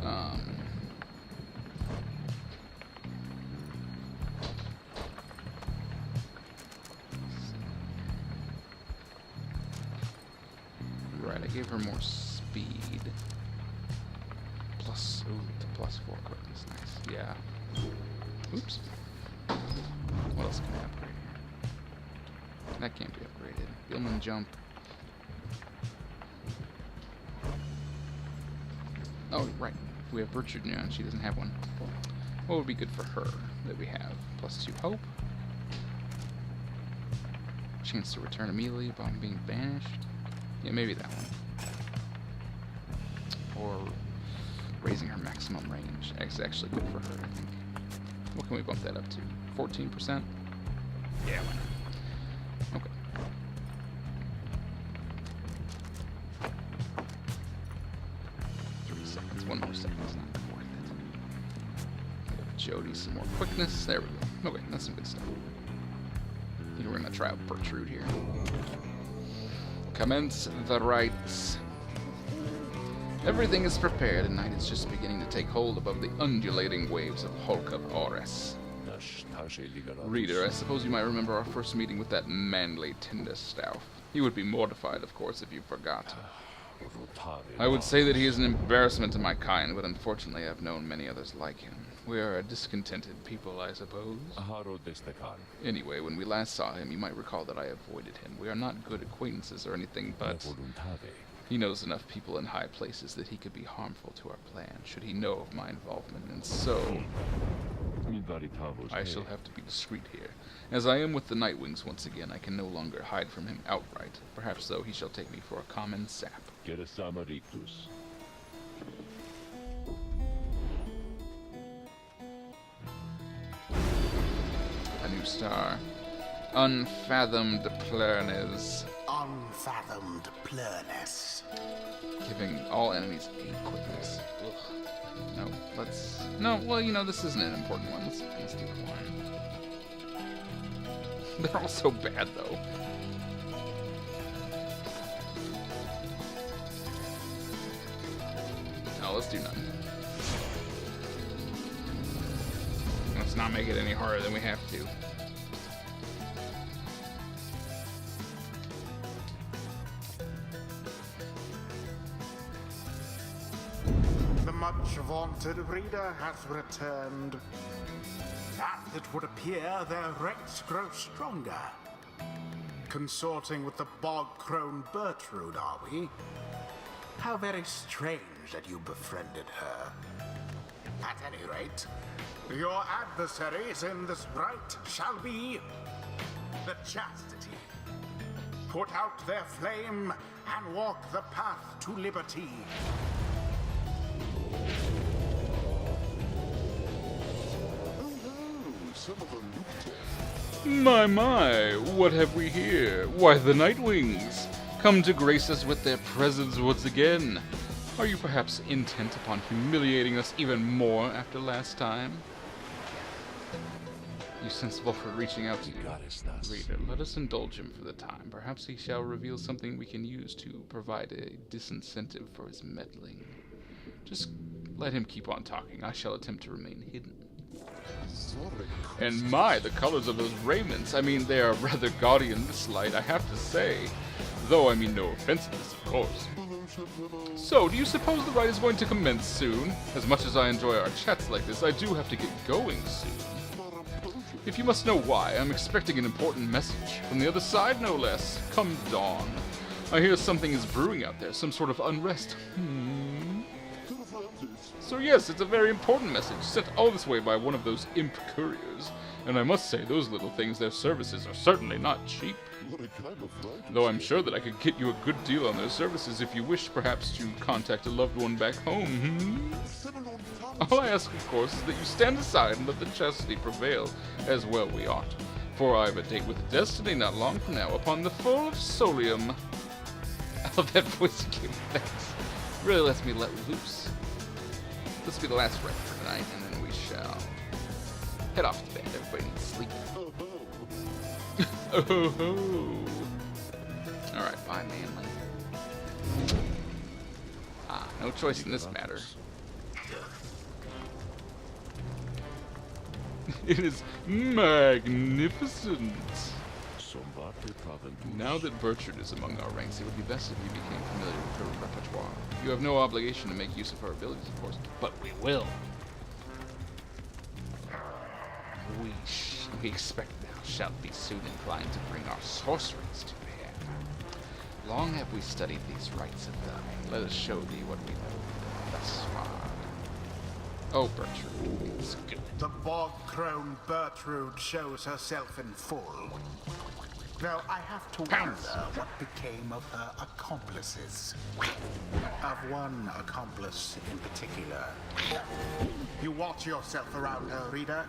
around. Right, I gave her more speed. Plus, ooh, the +4 quickness, nice. Yeah. Oops. What else can I upgrade here? That can't be upgraded. Gilman jump. Oh, right. We have Virtue now, and she doesn't have one. What would be good for her that we have? +2 hope. Chance to return immediately upon being banished. Yeah, maybe that one. Or raising her maximum range. That's actually good for her, I think. What can we bump that up to? 14%? Yeah, why not? Okay. One more second is not worth it. Give Jody some more quickness. There we go. Okay, that's some good stuff. I think we're gonna try out Protrude here. Commence the rites. Everything is prepared, and night is just beginning to take hold above the undulating waves of Hulk of Ores. Reader, I suppose you might remember our first meeting with that manly Tinderstaff. He would be mortified, of course, if you forgot. I would say that he is an embarrassment to my kind, but unfortunately I've known many others like him. We are a discontented people, I suppose. Anyway, when we last saw him, you might recall that I avoided him. We are not good acquaintances or anything, but he knows enough people in high places that he could be harmful to our plan, should he know of my involvement, and so I shall have to be discreet here. As I am with the Nightwings once again, I can no longer hide from him outright. Perhaps, though, he shall take me for a common sap. A new star. Unfathomed Plurnes. Unfathomed Plurnes. Giving all enemies 8 quickness. Ugh. No, let's... No, well, you know, this isn't an important one. Let's do the one. They're all so bad, though. No, let's do none. Let's not make it any harder than we have to. The much-vaunted reader has returned. As it would appear, their ranks grow stronger. Consorting with the bog-crone Bertrude, are we? How very strange that you befriended her. At any rate, your adversaries in this rite shall be the Chastity. Put out their flame and walk the path to liberty. My, what have we here? Why, the Nightwings, come to grace us with their presence once again. Are you perhaps intent upon humiliating us even more after last time? You sensible for reaching out to you. Reader, let us indulge him for the time. Perhaps he shall reveal something we can use to provide a disincentive for his meddling. Just let him keep on talking. I shall attempt to remain hidden. And my, the colors of those raiments. I mean, they are rather gaudy in this light, I have to say. Though I mean no offense to this, of course. So, do you suppose the rite is going to commence soon? As much as I enjoy our chats like this, I do have to get going soon. If you must know why, I'm expecting an important message. From the other side, no less. Come dawn. I hear something is brewing out there, some sort of unrest. So yes, it's a very important message, sent all this way by one of those imp couriers. And I must say, those little things, their services are certainly not cheap. Though I'm sure that I could get you a good deal on their services if you wish perhaps to contact a loved one back home. All I ask, of course, is that you stand aside and let the chastity prevail, as well we ought. For I have a date with destiny not long from now, upon the full of Solium. Oh, that voice came thanks. Really lets me let loose. This will be the last rep for tonight, and then we shall head off to bed. Everybody needs sleep. Oh ho! Alright, bye, Manly. Ah, no choice in this matter. It is magnificent! Now that Bertrand is among our ranks, it would be best if you became familiar with her repertoire. You have no obligation to make use of her abilities, of course, but we will. We expect thou shalt be soon inclined to bring our sorceries to bear. Long have we studied these rites of thine. Let us show thee what we know thus far. Oh, Bertrude, it's good. The bog-crone Bertrude shows herself in full. Now, I have to wonder what became of her accomplices. Of one accomplice in particular. You watch yourself around her, reader.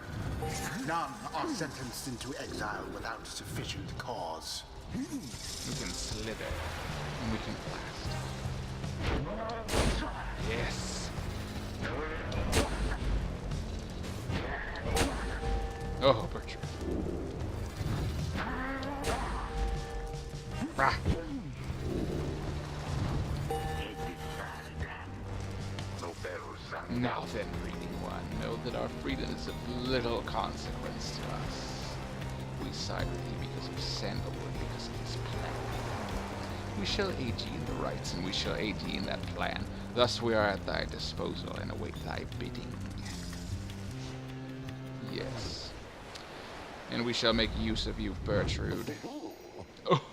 None are sentenced into exile without sufficient cause. We can slither, and we can blast. Yes. Oh, Bertrand. Rah. Now then, reading one, know that our freedom is of little consequence to us. We side with thee because of Sandalwood, because of his plan. We shall aid ye in the rites, and we shall aid ye in that plan. Thus we are at thy disposal, and await thy bidding. Yes. And we shall make use of you, Bertrude.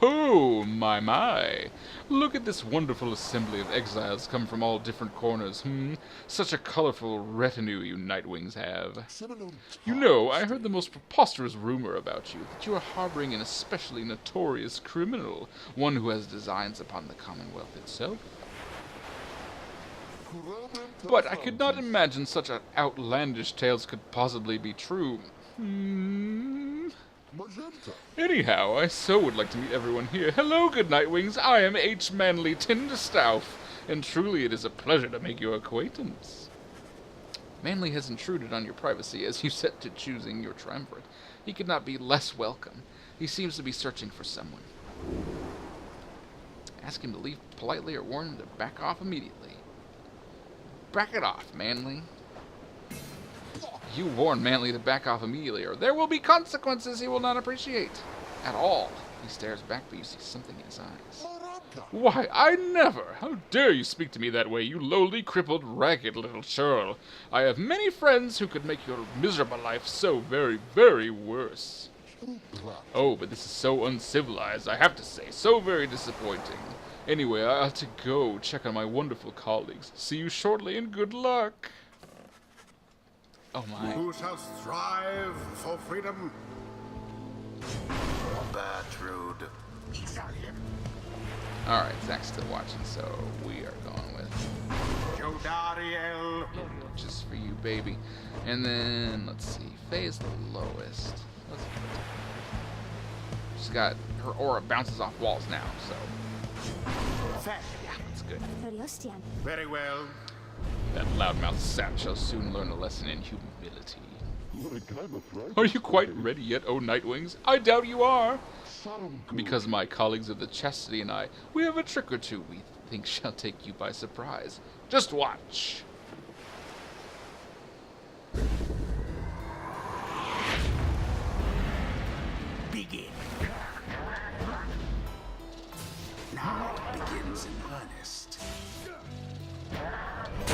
Oh, my. Look at this wonderful assembly of exiles come from all different corners, Such a colorful retinue you Nightwings have. You know, I heard the most preposterous rumor about you, that you are harboring an especially notorious criminal, one who has designs upon the Commonwealth itself. But I could not imagine such outlandish tales could possibly be true. Anyhow, I so would like to meet everyone here. Hello, good Nightwings. I am H. Manly Tinderstauf, and truly it is a pleasure to make your acquaintance. Manly has intruded on your privacy as you set to choosing your triumvirate. He could not be less welcome. He seems to be searching for someone. Ask him to leave politely or warn him to back off immediately. Back it off, Manly. You warn Manly to back off immediately, or there will be consequences he will not appreciate at all. He stares back, but you see something in his eyes. Why, I never! How dare you speak to me that way, you lowly, crippled, ragged little churl! I have many friends who could make your miserable life so very, very worse. Oh, but this is so uncivilized, I have to say, so very disappointing. Anyway, I ought to go check on my wonderful colleagues. See you shortly, and good luck! Oh my. Who shall strive for freedom? Bertrude. Alright, Zach's still watching, so we are going with Jodariel. just for you, baby. And then, let's see, Faye is the lowest. She's got, her aura bounces off walls now, so. Faye. Yeah, that's good. Very well. That loudmouth sap shall soon learn a lesson in humility. Are you quite ready yet, O Nightwings? I doubt you are. Because my colleagues of the Chastity and I, we have a trick or two we think shall take you by surprise. Just watch. Begin. Now it begins in earnest.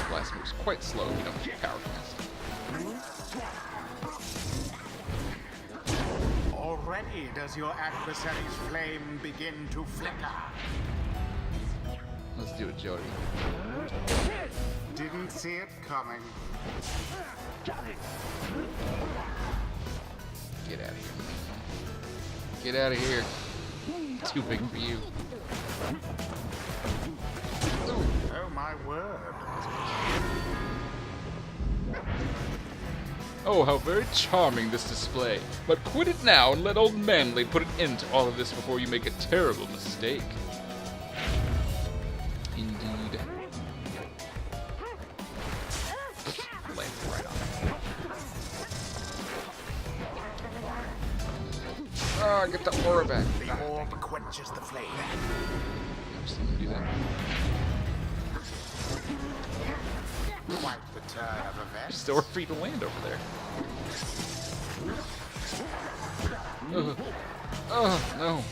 Blast moves quite slow if you don't keep power cast. Already does your adversary's flame begin to flicker. Let's do it, Jody. Didn't see it coming. Get out of here. Get out of here. Too big for you. Oh my word. Oh, how very charming this display. But quit it now and let old Manly put an end to all of this before you make a terrible mistake. Indeed. Landed right on it. Oh, Ah, get the aura back. The orb quenches the flame. I've seen him do that. Quite the turn of events. Still free to land over there. No.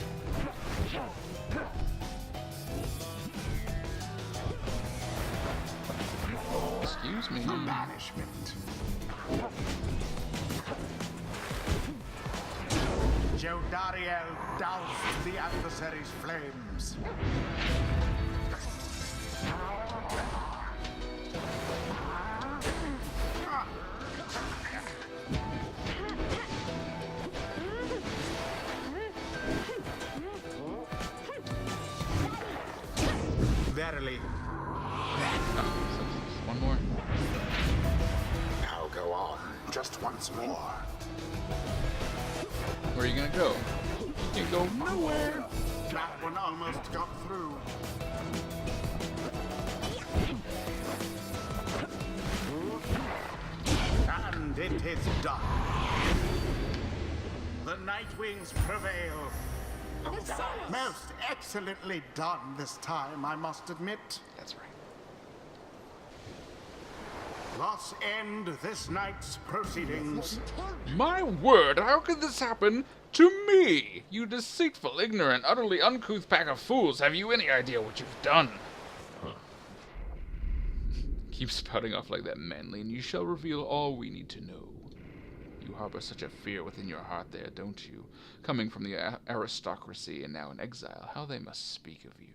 Excuse me. Banishment. Jodariel doused the adversary's flames. Verily. One more. Now go on, just once more. Where are you gonna go? You can't go nowhere. That one almost got through. And it is done. The Nightwings prevail. Most excellently done this time, I must admit. That's right. Thus end this night's proceedings. My word, how could this happen to me? You deceitful, ignorant, utterly uncouth pack of fools. Have you any idea what you've done? Keep spouting off like that, manly, and you shall reveal all we need to know. You harbor such a fear within your heart there, don't you? Coming from the aristocracy and now in exile, how they must speak of you.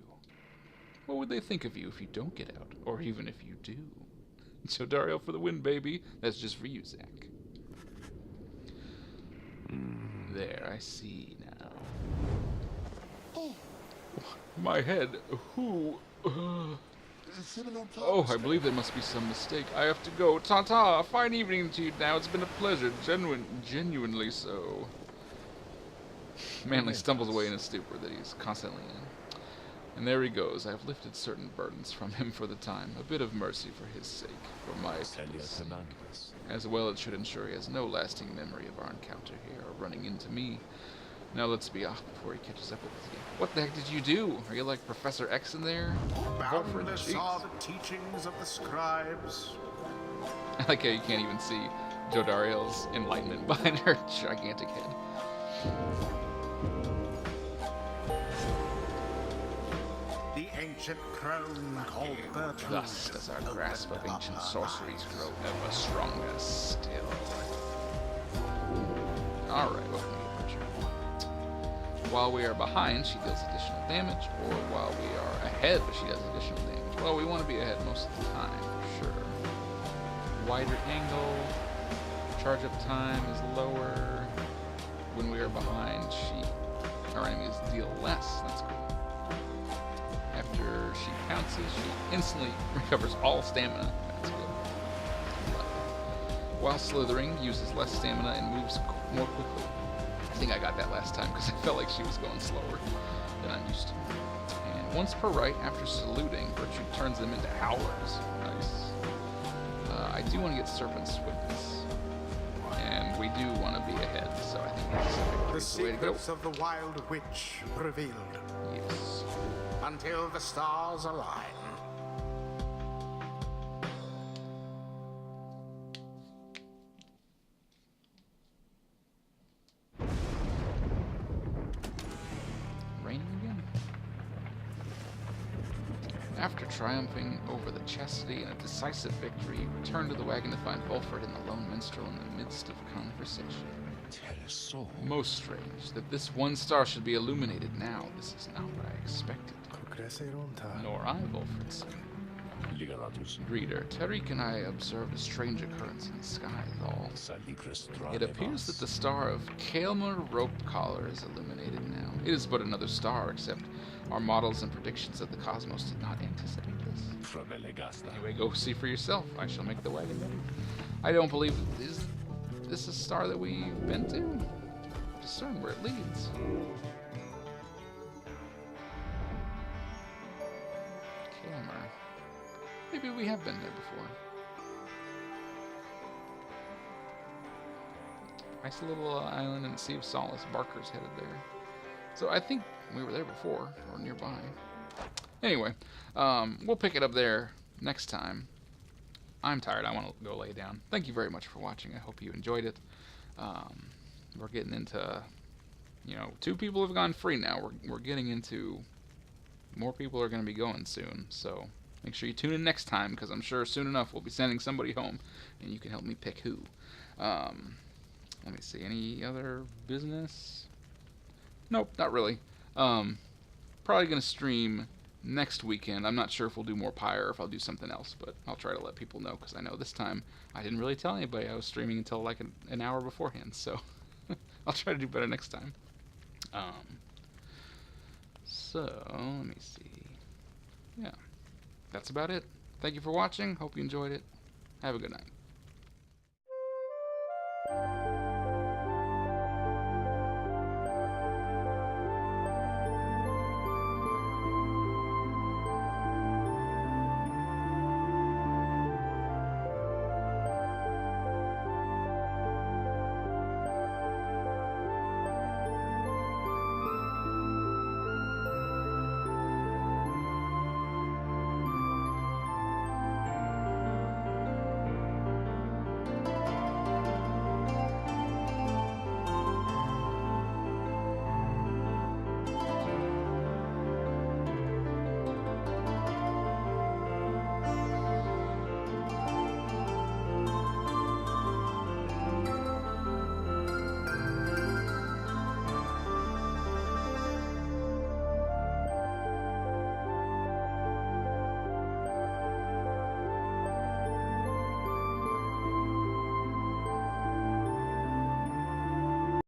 What would they think of you if you don't get out, or even if you do? So Dario for the win, baby. That's just for you, Zach. There, I see now. My head. Who? Oh, I believe there must be some mistake. I have to go. Ta-ta! Fine evening to you now. It's been a pleasure. Genuinely so. Manly stumbles away in a stupor that he's constantly in. And there he goes. I have lifted certain burdens from him for the time. A bit of mercy for his sake, for my peace. As well, it should ensure he has no lasting memory of our encounter here, or running into me. Now let's be off before he catches up with you. What the heck did you do? Are you like Professor X in there? Boundless are the teachings of the scribes. I like how you can't even see Jodariel's enlightenment behind her gigantic head. The ancient crone called Bertrude. Thus does our grasp of ancient sorceries grow ever stronger still. Alright, what can we do, Butcher? While we are behind, she deals additional damage, or while we are ahead, she does additional damage. Well, we want to be ahead most of the time, for sure. Wider angle, charge up time is lower. When we are behind, our enemies deal less. That's cool. After she pounces, she instantly recovers all stamina. That's good. While slithering, uses less stamina and moves more quickly. I think I got that last time because I felt like she was going slower than I'm used to. And once per right, after saluting, Virtue turns them into howlers. Nice. I do want to get Serpent Swiftness. And we do want to be ahead, so I think that's the way to go. secrets of the Wild Witch revealed. Yes. Until the stars align. Raining again. After triumphing over the Chastity in a decisive victory, return to the wagon to find Volfred and the lone minstrel in the midst of conversation. Most strange that this one star should be illuminated now. This is not what I expected. Nor I, Volfred said. Reader, Tariq and I observed a strange occurrence in the sky, all. It appears that the star of Kaelmer Rope Collar is illuminated now. It is but another star, except our models and predictions of the cosmos did not anticipate this. Anyway, go see for yourself. I shall make the wagon ready. I don't believe this is a star that we've been to. Discern where it leads. Kaelmer. Maybe we have been there before. nice little island in the Sea of Solace. Barker's headed there. So I think we were there before, or nearby. Anyway, we'll pick it up there next time. I'm tired. I want to go lay down. Thank you very much for watching. I hope you enjoyed it. We're getting into, 2 people have gone free now. We're getting into, more people are going to be going soon. So make sure you tune in next time, because I'm sure soon enough we'll be sending somebody home, and you can help me pick who. Let me see. Any other business? Nope, not really. Probably going to stream next weekend. I'm not sure if we'll do more Pyre or if I'll do something else, but I'll try to let people know, because I know this time I didn't really tell anybody I was streaming until like an hour beforehand, so I'll try to do better next time. So, let me see. Yeah, that's about it. Thank you for watching. Hope you enjoyed it. Have a good night.